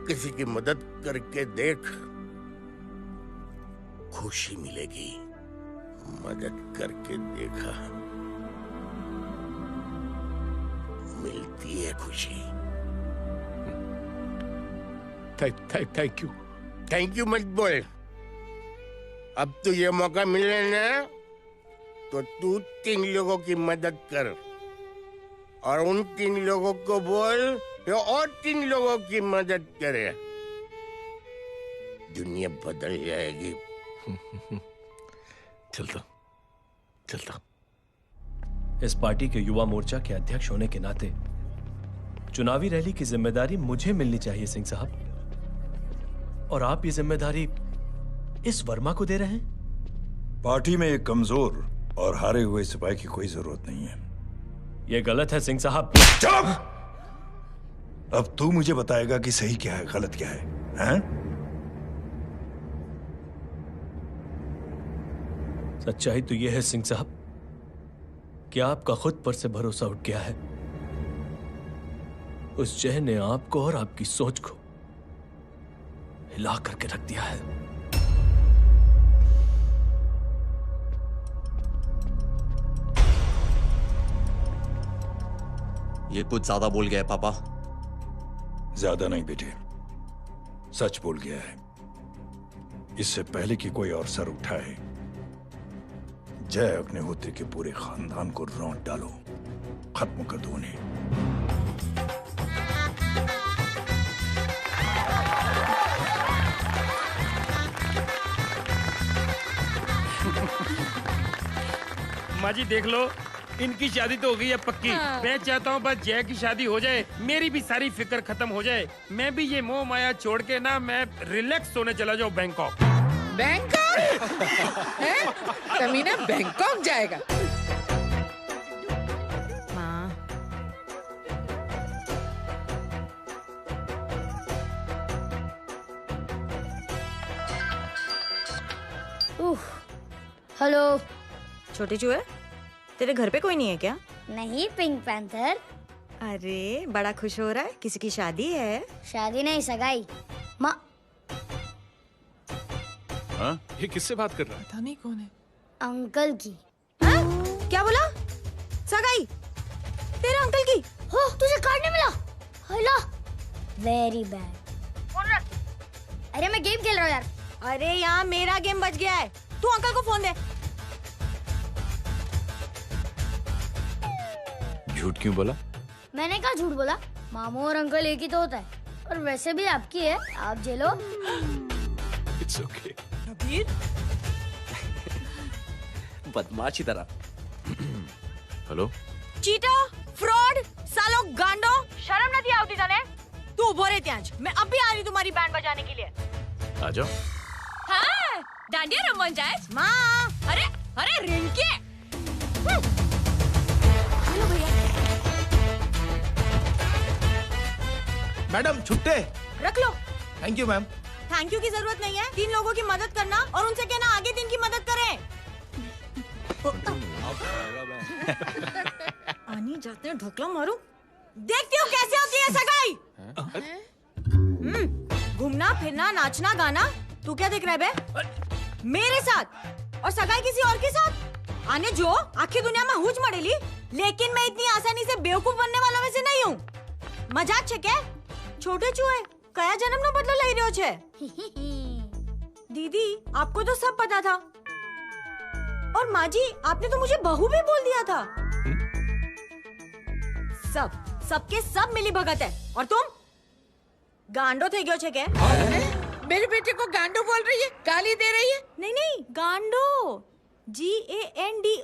किसी की मदद करके देख, खुशी मिलेगी। मदद करके देखा, मिलती है खुशी। Thank you. थैंक यू मत बोल। अब तो ये मौका मिले ना, तो तू 3 लोगों की मदद कर और उन 3 लोगों को बोल जो और 3 लोगों की मदद करे। दुनिया बदल जाएगी। चलता। चलता। इस पार्टी के युवा मोर्चा के अध्यक्ष होने के नाते चुनावी रैली की जिम्मेदारी मुझे मिलनी चाहिए सिंह साहब, और आप ये जिम्मेदारी इस वर्मा को दे रहे हैं। पार्टी में एक कमजोर और हारे हुए सिपाही की कोई जरूरत नहीं है। यह गलत है सिंह साहब। चुप! अब तू मुझे बताएगा कि सही क्या है, गलत क्या है, हैं? सच्चाई तो यह है सिंह साहब कि आपका खुद पर से भरोसा उठ गया है। उस जय ने आपको और आपकी सोच को हिला करके रख दिया है। ये कुछ ज्यादा बोल गया है पापा। ज्यादा नहीं बेटे, सच बोल गया है। इससे पहले कि कोई और सर उठाए, जय अग्निहोत्री के पूरे खानदान को रौंद डालो, खत्म कर दो उन्हें। माँ जी देख लो, इनकी शादी तो हो गई है पक्की। हाँ। मैं चाहता हूँ बस जय की शादी हो जाए, मेरी भी सारी फिक्र खत्म हो जाए। मैं भी ये मोह माया छोड़ के ना मैं रिलैक्स होने चला जाऊँ बैंकॉक। बैंकॉक? हैं? तमीना बैंकॉक जाएगा? हेलो। छोटे चूहे, तेरे घर पे कोई नहीं है क्या? नहीं, पिंक पैंथर। अरे बड़ा खुश हो रहा है, किसी की शादी है? शादी नहीं, सगाई। माँ हाँ? ये किससे बात कर रहा है? पता नहीं कौन है। अंकल की। क्या बोला? सगाई? तेरे अंकल की? हो, तुझे कार्ड नहीं मिला? Hello, very bad. अरे मैं गेम खेल रहा हूँ यार। अरे यहाँ मेरा गेम बच गया है, तू अंकल को फोन दे। झूठ क्यों बोला? मैंने कहा झूठ बोला? मामू और अंकल एक ही तो होता है, और वैसे भी आपकी है, आप झेलो। It's okay. कबीर, बदमाश की तरह। हेलो, चीटा, फ्रॉड, सालो गांडो, शर्म नहीं आती तने? तू उभो रे त्यांज, मैं अब भी आ रही तुम्हारी बैंड बजाने के लिए। आ जाओ। हाँ, डांडिया रमन जाए। माँ, अरे अरे रिंकी। हेलो भैया। मैडम छुट्टे। रख लो। Thank you ma'am. Thank you की जरूरत नहीं है, 3 लोगों की मदद करना और उनसे कहना आगे 3 की मदद करें। आनी जाते हैं, ढोकला मारूं। देखती हूँ कैसे होती है सगाई। घूमना फिरना नाचना गाना, तू क्या देख रहा है बे? मेरे साथ और सगाई किसी और के साथ? आने जो आखिर दुनिया में हुज मड़ेली, लेकिन मैं इतनी आसानी से बेवकूफ बनने वालों में से नहीं हूँ। मजाक छे क्या? छोटे चूहे कया जन्म नो बदलो लई रह्यो छे? दीदी आपको तो सब पता था, और माँ जी आपने तो मुझे बहू भी बोल दिया था। सबके सब मिली भगत है, और तुम गांडो थे गयो छे के? मेरे बेटे को गांडो बोल रही है, गाली दे रही है? नहीं गांडो, GANDO।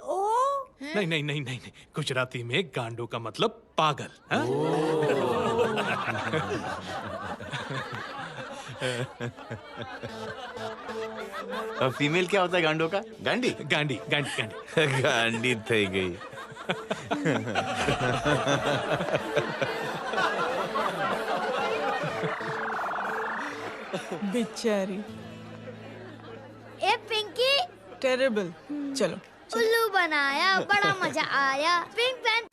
नहीं, गुजराती में गांडो का मतलब पागल। हाँ? अब फीमेल क्या होता है गांडो का? गांडी। गांडी। गांडी थई गई। बेचारी। ए पिंकी। टेरेबल। चलो। उल्लू बनाया, बड़ा मजा आया। Pink panther.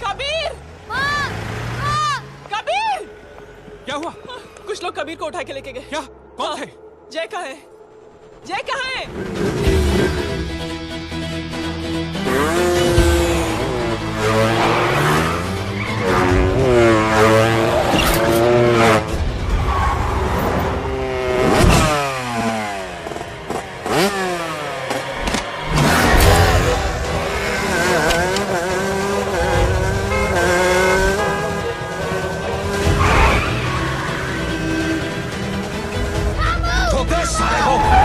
कबीर! कबीर! क्या हुआ? कुछ लोग कबीर को उठा के लेके गए। क्या? कौन थे? जय कहाँ है? जय कहाँ है? ठोक दे साले को।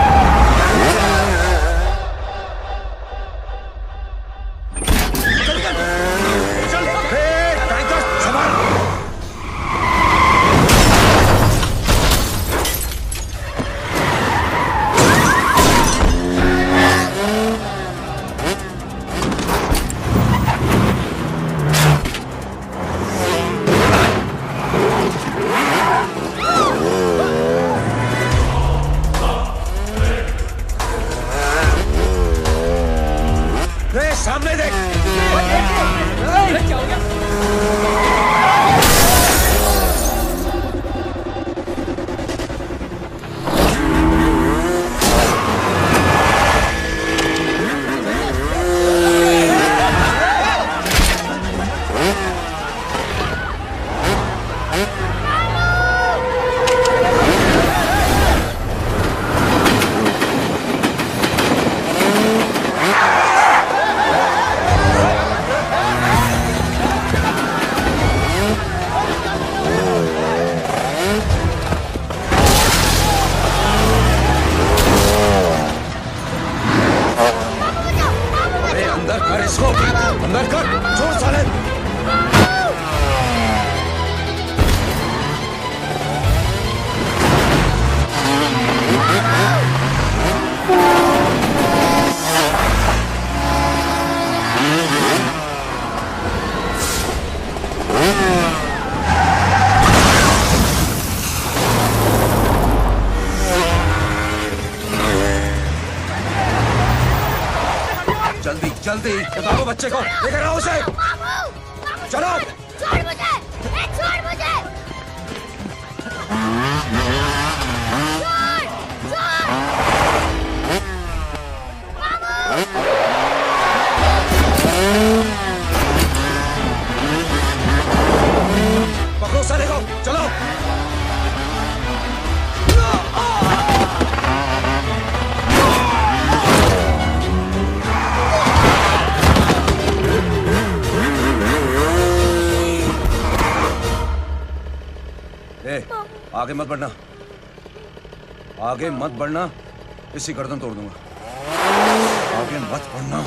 जल्दी बताओ बच्चे को, लेकर आओ उसे। चलो। छोड़ मुझे, छोड़ मुझे। पकड़ो साले को, चलो। आगे मत बढ़ना, आगे मत बढ़ना, इसी गर्दन तोड़ दूंगा। आगे मत बढ़ना।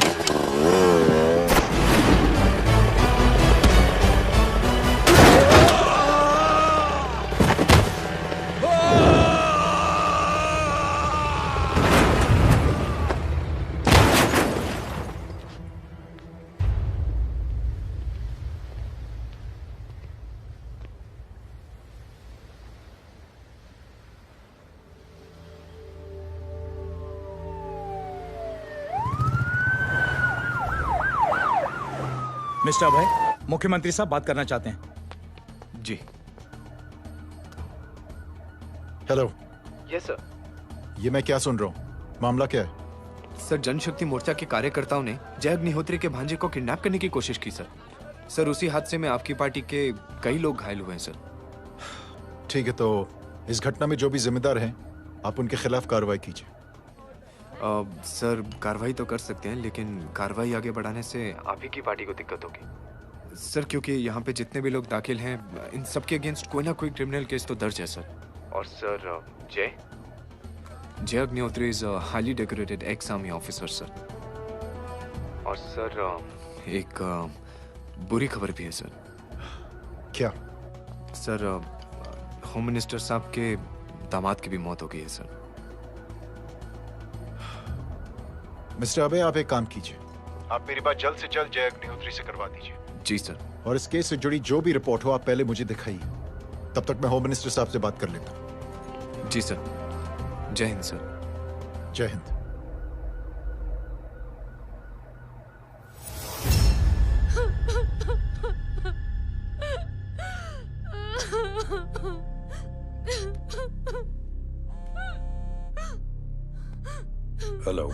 मिस्टर अभय, मुख्यमंत्री साहब बात करना चाहते हैं। जी। हेलो। Yes sir. ये मैं क्या सुन रहा हूँ? मामला क्या है? सर, जनशक्ति मोर्चा के कार्यकर्ताओं ने जय अग्निहोत्री के भांजे को किडनैप करने की कोशिश की सर। सर, उसी हादसे में आपकी पार्टी के कई लोग घायल हुए हैं सर। ठीक है, तो इस घटना में जो भी जिम्मेदार हैं, आप उनके खिलाफ कार्रवाई कीजिए। सर, कार्रवाई तो कर सकते हैं, लेकिन कार्रवाई आगे बढ़ाने से आप ही की पार्टी को दिक्कत होगी सर, क्योंकि यहाँ पे जितने भी लोग दाखिल हैं, इन सबके अगेंस्ट कोई ना कोई क्रिमिनल केस तो दर्ज है सर। और सर, जय Agnihotri is highly decorated ex army officer sir. और सर, एक बुरी खबर भी है सर। क्या? सर, होम मिनिस्टर साहब के दामाद की भी मौत हो गई है सर। मिस्टर अबे, आप एक काम कीजिए, आप मेरी बात जल्द से जल्द जय अग्निहोत्री से करवा दीजिए। जी सर। और इस केस से जुड़ी जो भी रिपोर्ट हो, आप पहले मुझे दिखाइए, तब तक मैं होम मिनिस्टर साहब से बात कर लेता हूँ। जी सर। जय हिंद सर। जय हिंद। हेलो।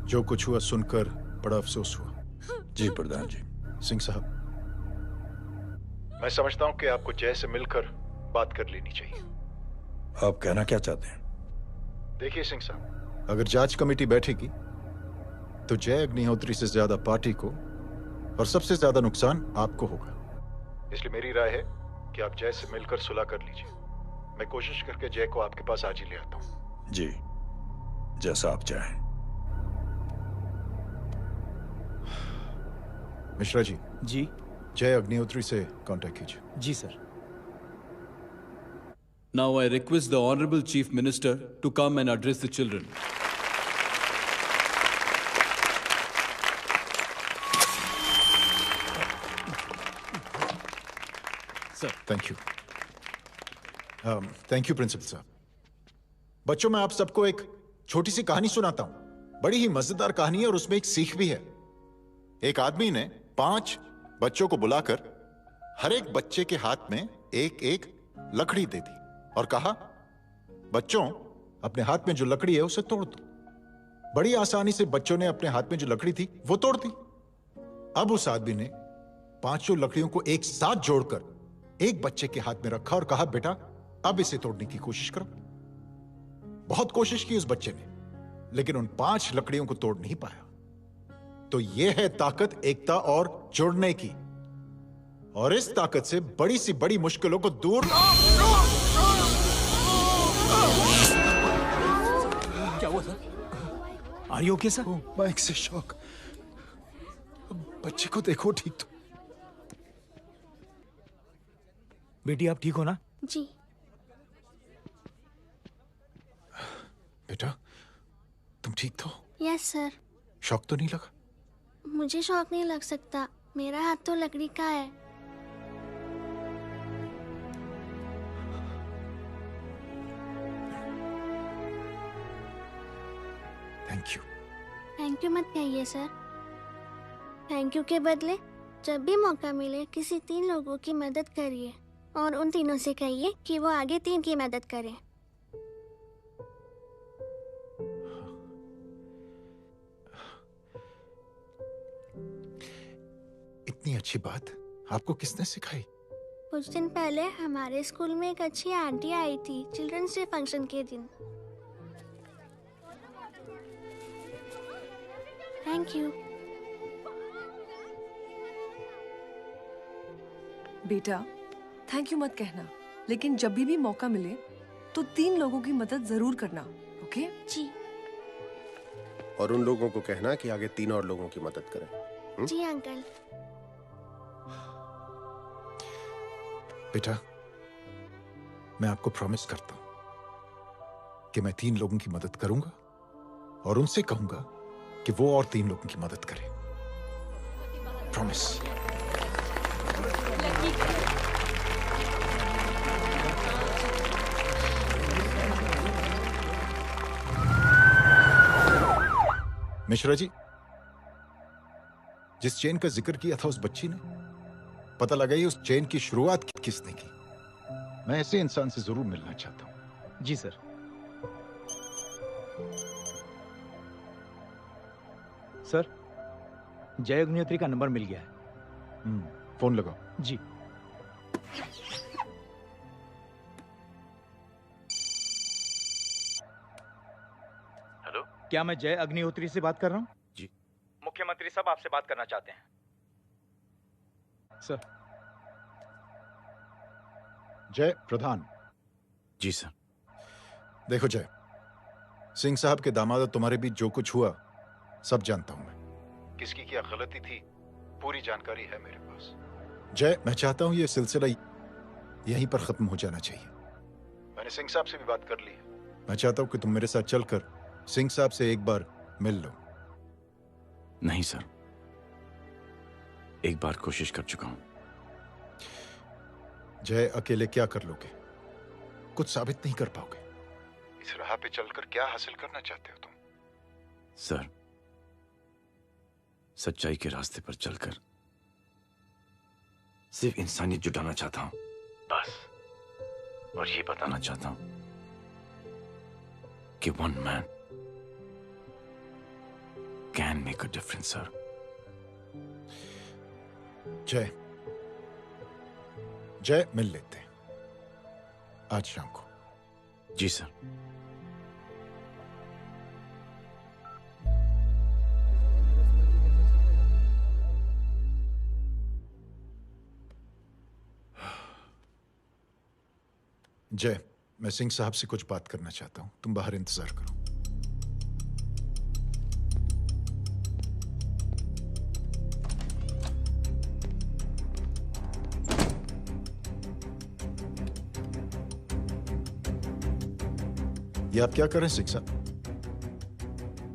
जो कुछ हुआ सुनकर बड़ा अफसोस हुआ। जी प्रधान जी। सिंह साहब, मैं समझता हूं कि आपको जय से मिलकर बात कर लेनी चाहिए। आप कहना क्या चाहते हैं? देखिए सिंह साहब, अगर जांच कमेटी बैठेगी तो जय अग्निहोत्री से ज्यादा पार्टी को और सबसे ज्यादा नुकसान आपको होगा। इसलिए मेरी राय है कि आप जय से मिलकर सुलह कर लीजिए। मैं कोशिश करके जय को आपके पास आज ही ले आता हूं। जी, जैसा आप चाहें। मिश्रा जी। जी। जय अग्निहोत्री से कांटेक्ट कीजिए। जी sir. Now I request the Honorable Chief Minister to come and address the children. Sir, thank you. Thank you principal साहब। बच्चों, मैं आप सबको एक छोटी सी कहानी सुनाता हूं। बड़ी ही मजेदार कहानी है और उसमें एक सीख भी है। एक आदमी ने 5 बच्चों को बुलाकर हर एक बच्चे के हाथ में एक एक लकड़ी दे दी और कहा, बच्चों, अपने हाथ में जो लकड़ी है उसे तोड़ दो। बड़ी आसानी से बच्चों ने अपने हाथ में जो लकड़ी थी वो तोड़ दी। अब उस आदमी ने 5 लकड़ियों को एक साथ जोड़कर एक बच्चे के हाथ में रखा और कहा, बेटा, अब इसे तोड़ने की कोशिश करो। बहुत कोशिश की उस बच्चे ने, लेकिन उन 5 लकड़ियों को तोड़ नहीं पाया। तो यह है ताकत एकता और जुड़ने की। और इस ताकत से बड़ी सी बड़ी मुश्किलों को दूर। क्या हुआ sir? Are you okay sir? Mike से शॉक। बच्चे को देखो ठीक तो। बेटी, आप ठीक हो ना? जी। बेटा, तुम ठीक तो? Yes sir. शॉक तो नहीं लगा? मुझे शौक नहीं लग सकता, मेरा हाथ तो लकड़ी का है। Thank you. थैंक यू मत कहिए सर। थैंक यू के बदले जब भी मौका मिले किसी 3 लोगों की मदद करिए और उन तीनों से कहिए कि वो आगे 3 की मदद करें। इतनी अच्छी बात आपको किसने सिखाई? कुछ दिन पहले हमारे स्कूल में एक अच्छी आंटी आई थी चिल्ड्रंस डे फंक्शन के दिन। Thank you. बेटा थैंक यू मत कहना, लेकिन जब भी मौका मिले तो 3 लोगों की मदद जरूर करना, ओके? जी। और उन लोगों को कहना कि आगे 3 और लोगों की मदद करें। जी अंकल। बेटा मैं आपको प्रॉमिस करता हूं कि मैं 3 लोगों की मदद करूंगा और उनसे कहूंगा कि वो और 3 लोगों की मदद करें। प्रॉमिस। मिश्रा जी, जिस चेन का जिक्र किया था उस बच्ची ने, पता लगाइए उस चेन की शुरुआत किसने की। मैं ऐसे इंसान से जरूर मिलना चाहता हूं। जी सर। सर, जय अग्निहोत्री का नंबर मिल गया है। फोन लगाओ। जी। हेलो, क्या मैं जय अग्निहोत्री से बात कर रहा हूँ? जी। मुख्यमंत्री साहब आपसे बात करना चाहते हैं। सर। जय प्रधान। जी सर। देखो जय, सिंह साहब के दामाद तुम्हारे बीच जो कुछ हुआ सब जानता हूं मैं। किसकी क्या गलती थी पूरी जानकारी है मेरे पास। जय, मैं चाहता हूं ये सिलसिला यहीं पर खत्म हो जाना चाहिए। मैंने सिंह साहब से भी बात कर ली है। मैं चाहता हूं कि तुम मेरे साथ चलकर सिंह साहब से एक बार मिल लो। नहीं सर, एक बार कोशिश कर चुका हूं। जय, अकेले क्या कर लोगे? कुछ साबित नहीं कर पाओगे। इस राह पे चलकर क्या हासिल करना चाहते हो तुम? सर, सच्चाई के रास्ते पर चलकर सिर्फ इंसानियत जुटाना चाहता हूं, बस। और ये बताना चाहता हूं कि one man can make a difference sir. जय, जय, मिल लेते हैं आज शाम को। जी सर। जय, मैं सिंह साहब से कुछ बात करना चाहता हूं, तुम बाहर इंतजार करो। ये आप क्या कर रहे हैं सिंह साहब?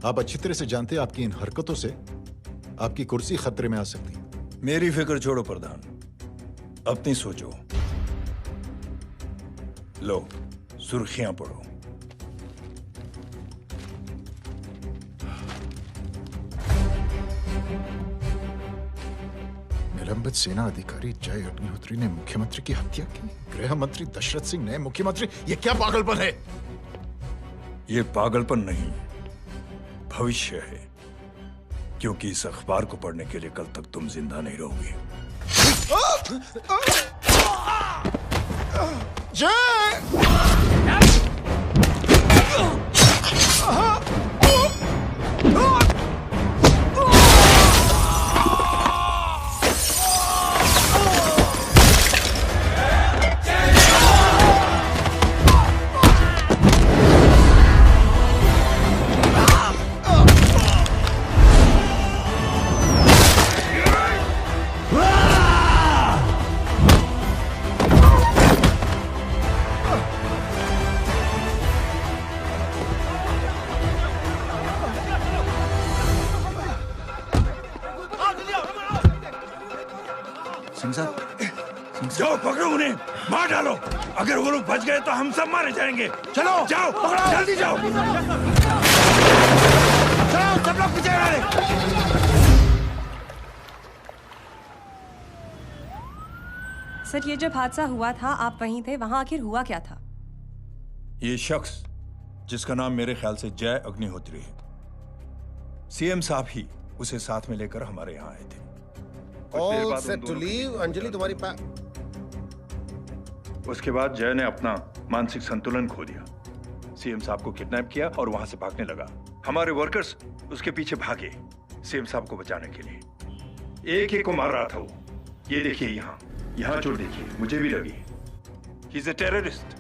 आप अच्छी तरह से जानते हैं आपकी इन हरकतों से आपकी कुर्सी खतरे में आ सकती है। मेरी फिक्र छोड़ो प्रधान, अपनी सोचो। लो, सुर्खियां पढ़ो। निलंबित सेना अधिकारी जय अग्निहोत्री ने मुख्यमंत्री की हत्या की। गृह मंत्री दशरथ सिंह ने मुख्यमंत्री, ये क्या पागलपन है? ये पागलपन नहीं, भविष्य है, क्योंकि इस अखबार को पढ़ने के लिए कल तक तुम जिंदा नहीं रहोगे। जाओ पकड़ो उन्हें, मार डालो। अगर वो लोग बच गए तो हम सब मारे जाएंगे। चलो जाओ, जल्दी जाओ। चलो सब लोग पीछे रहे। सर, ये जब हादसा हुआ था आप वहीं थे, वहां आखिर हुआ क्या था? ये शख्स जिसका नाम मेरे ख्याल से जय अग्निहोत्री है, सीएम साहब ही उसे साथ में लेकर हमारे यहाँ आए थे। All set to leave. Anjali तुम्हारी उसके बाद जय ने अपना मानसिक संतुलन खो दिया, सीएम साहब को किडनैप किया और वहां से भागने लगा। हमारे वर्कर्स उसके पीछे भागे सीएम साहब को बचाने के लिए। एक एक को मार रहा था वो। ये देखिए यहाँ चोट देखिए, मुझे भी लगी। ही इज अ टेररिस्ट,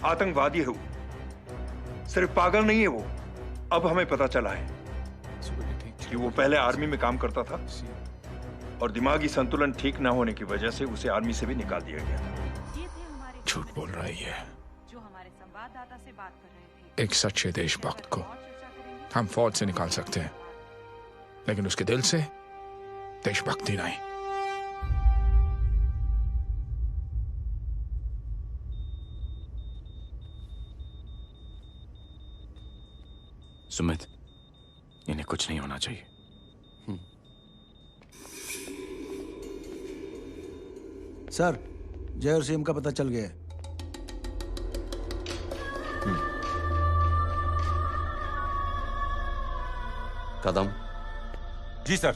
आतंकवादी है वो, सिर्फ पागल नहीं है वो। अब हमें पता चला है कि वो पहले आर्मी में काम करता था और दिमागी संतुलन ठीक ना होने की वजह से उसे आर्मी से भी निकाल दिया गया। झूठ बोल रही है। जो हमारे संवाददाता से बात कर रहे थे। एक सच्चे देशभक्त को हम फौज से निकाल सकते हैं, लेकिन उसके दिल से देशभक्ति नहीं। सुमित, इन्हें कुछ नहीं होना चाहिए। सर, जय और सीएम का पता चल गया है। कदम। जी सर।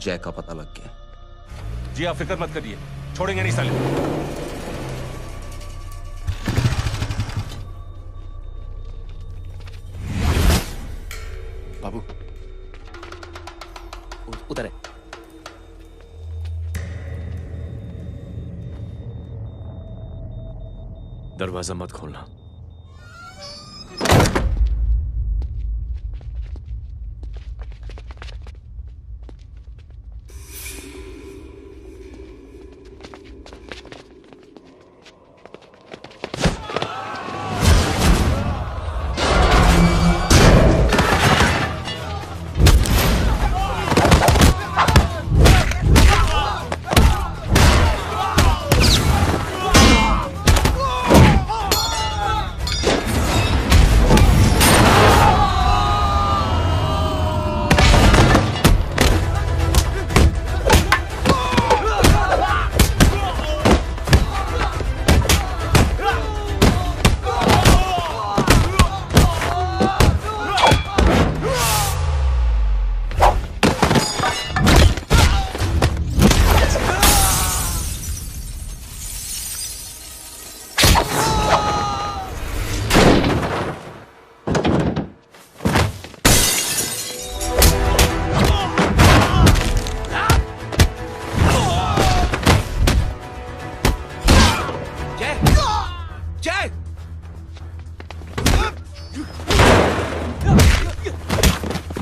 जय का पता लग गया। जी आप फिक्र मत करिए, छोड़ेंगे नहीं साले। बाबू उधर है। दरवाजा मत खोलना।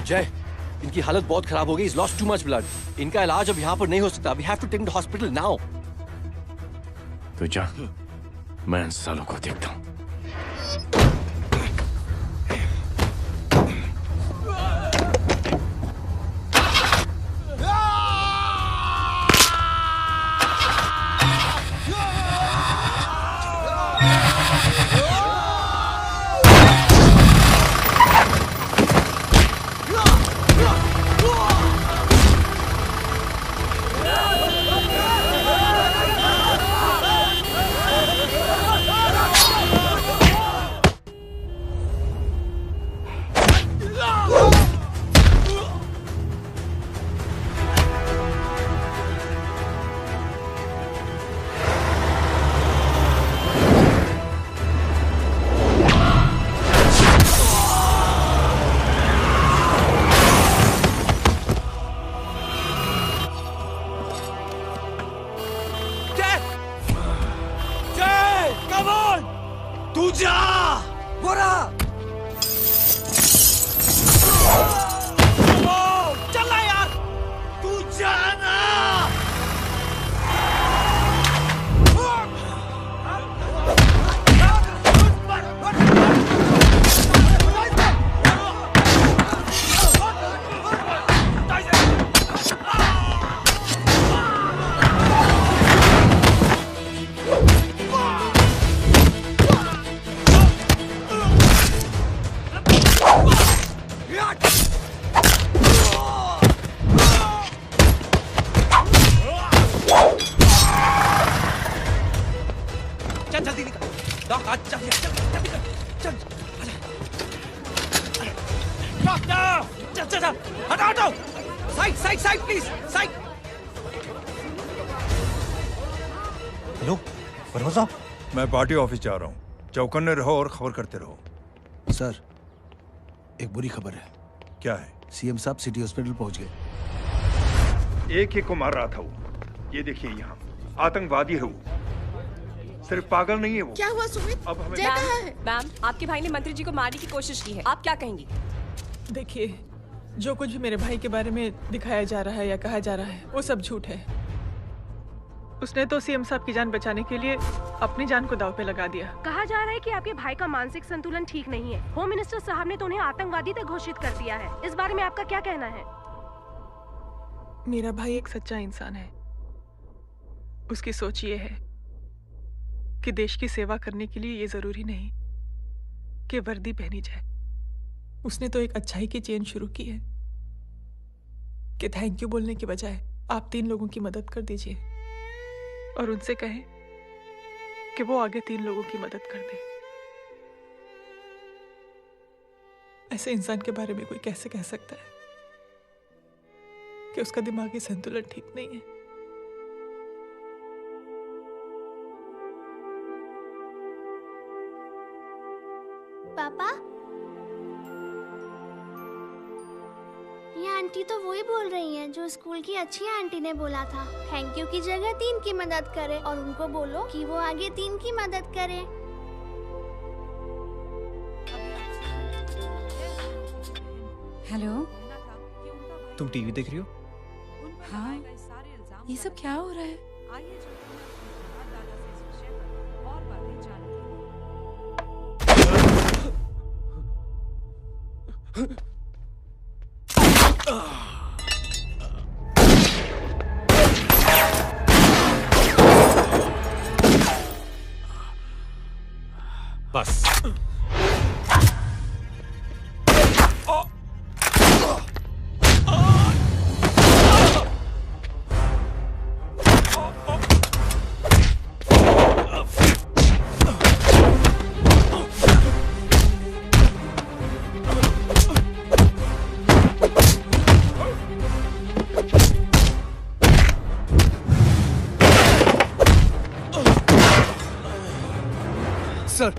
जय, इनकी हालत बहुत खराब हो गई। He's lost too much blood. इनका इलाज अब यहाँ पर नहीं हो सकता। We have to take him to hospital now. तो जा, मैं इन सालों को देखता हूँ। डॉक आज चल चल डॉक्टर चल हटाओ हटाओ side please side. Hello Verma साहब, मैं पार्टी ऑफिस जा रहा हूँ। चौकन्ने रहो और खबर करते रहो। सर, एक बुरी खबर है। क्या है? सीएम साहब सिटी हॉस्पिटल पहुंच गए। एक को मार रहा था वो। ये देखिए यहाँ आतंकवादी है वो, सिर्फ पागल नहीं है वो। क्या हुआ सुमित? अब हमें जय कहाँ है? मैम, आपके भाई ने मंत्री जी को मारने की कोशिश की है, आप क्या कहेंगी? देखिए, जो कुछ भी मेरे भाई के बारे में दिखाया जा रहा है या कहा जा रहा है वो सब झूठ है। उसने तो सीएम साहब की जान बचाने के लिए अपनी जान को दांव पे लगा दिया। कहा जा रहा है कि आपके भाई का मानसिक संतुलन ठीक नहीं है। होम मिनिस्टर साहब ने तो उन्हें आतंकवादी तक घोषित कर दिया है। इस बारे में आपका क्या कहना है? मेरा भाई एक सच्चा इंसान है। उसकी सोच ये है कि देश की सेवा करने के लिए ये जरूरी नहीं कि वर्दी पहनी जाए। उसने तो एक अच्छाई की चेन शुरू की है कि थैंक यू बोलने के बजाय आप 3 लोगों की मदद कर दीजिए और उनसे कहें कि वो आगे 3 लोगों की मदद कर दे। ऐसे इंसान के बारे में कोई कैसे कह सकता है कि उसका दिमागी संतुलन ठीक नहीं है? पापा, ये आंटी तो वही बोल रही हैं जो स्कूल की अच्छी आंटी ने बोला था, थैंक यू की जगह 3 की मदद करें और उनको बोलो कि वो आगे 3 की मदद करें। हेलो, तुम टीवी देख रही हो? हाँ, ये सब क्या हो रहा है? बस सर,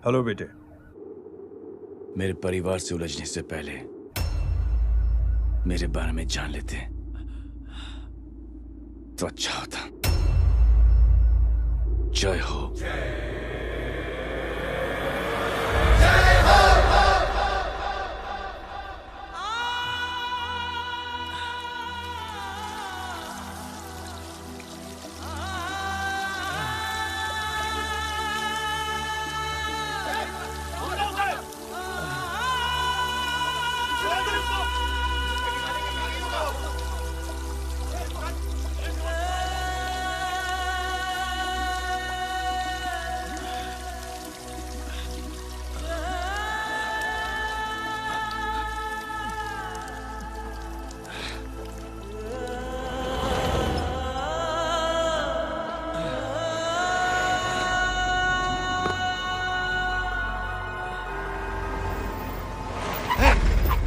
हेलो बेटे। मेरे परिवार से उलझने से पहले मेरे बारे में जान लेते तो अच्छा होता। जय हो।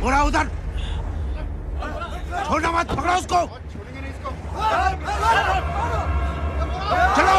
घोड़ा उधर, छोड़ना मत, पकड़ो उसको। चलो।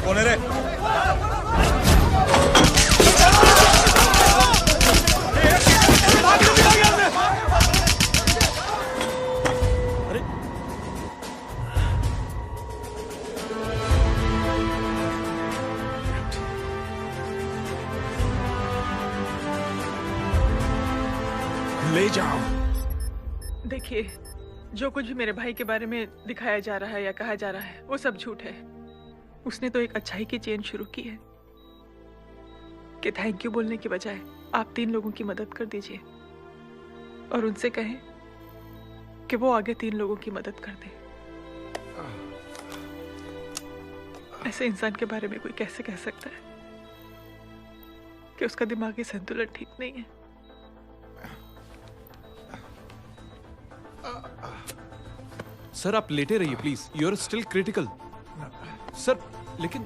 कौन है रे? ले जाओ। देखिए, जो कुछ भी मेरे भाई के बारे में दिखाया जा रहा है या कहा जा रहा है वो सब झूठ है। उसने तो एक अच्छाई की चेन शुरू की है कि थैंक यू बोलने की बजाय आप 3 लोगों की मदद कर दीजिए और उनसे कहें कि वो आगे 3 लोगों की मदद कर दे। ऐसे इंसान के बारे में कोई कैसे कह सकता है कि उसका दिमागी संतुलन ठीक नहीं है? सर आप लेटे रहिए please, you are still critical. Sir लेकिन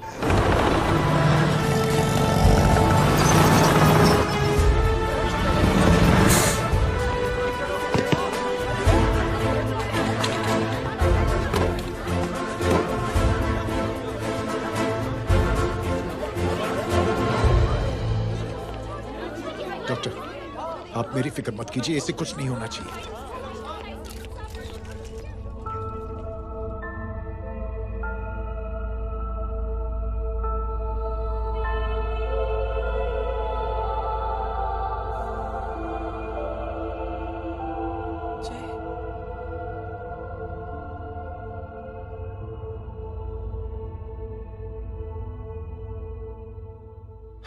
डॉक्टर, आप मेरी फिक्र मत कीजिए, इसे कुछ नहीं होना चाहिए।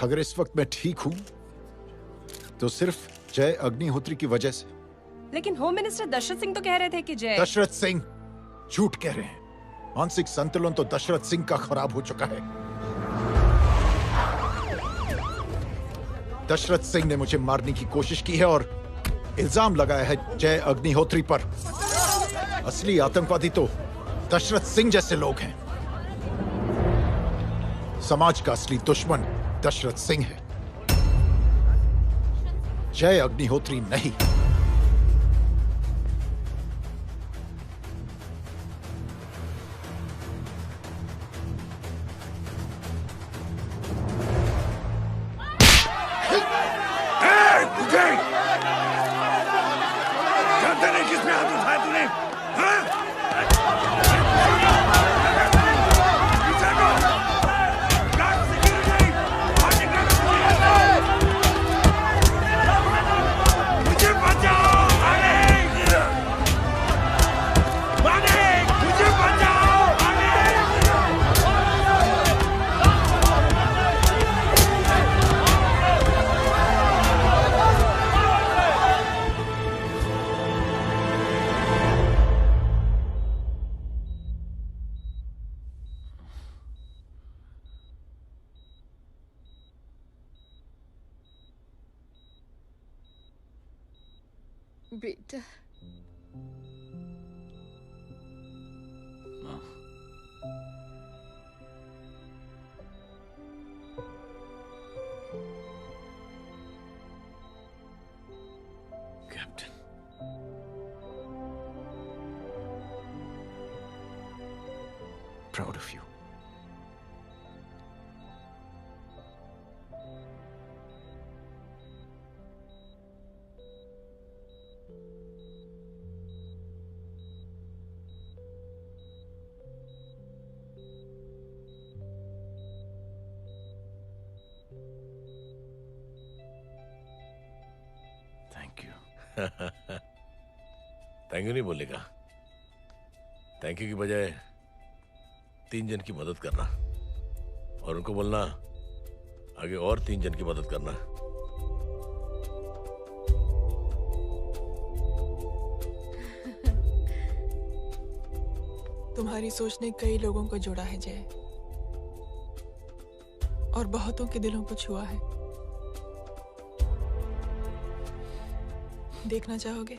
अगर इस वक्त मैं ठीक हूं तो सिर्फ जय अग्निहोत्री की वजह से। लेकिन होम मिनिस्टर दशरथ सिंह तो कह रहे थे कि जय। दशरथ सिंह झूठ कह रहे हैं। मानसिक संतुलन तो दशरथ सिंह का खराब हो चुका है। दशरथ सिंह ने मुझे मारने की कोशिश की है और इल्जाम लगाया है जय अग्निहोत्री पर। असली आतंकवादी तो दशरथ सिंह जैसे लोग हैं। समाज का असली दुश्मन दशरथ सिंह है, जय अग्निहोत्री नहीं। जानते नहीं किसमें हाथ उठाया तूने? हाँ? बेटा captain, proud of you. Thank you. Thank you नहीं बोलेगा। थैंक यू की बजाय 3 जन की मदद करना और उनको बोलना आगे और 3 जन की मदद करना। तुम्हारी सोच ने कई लोगों को जोड़ा है जय, और बहुतों के दिलों को छुआ है। देखना चाहोगे?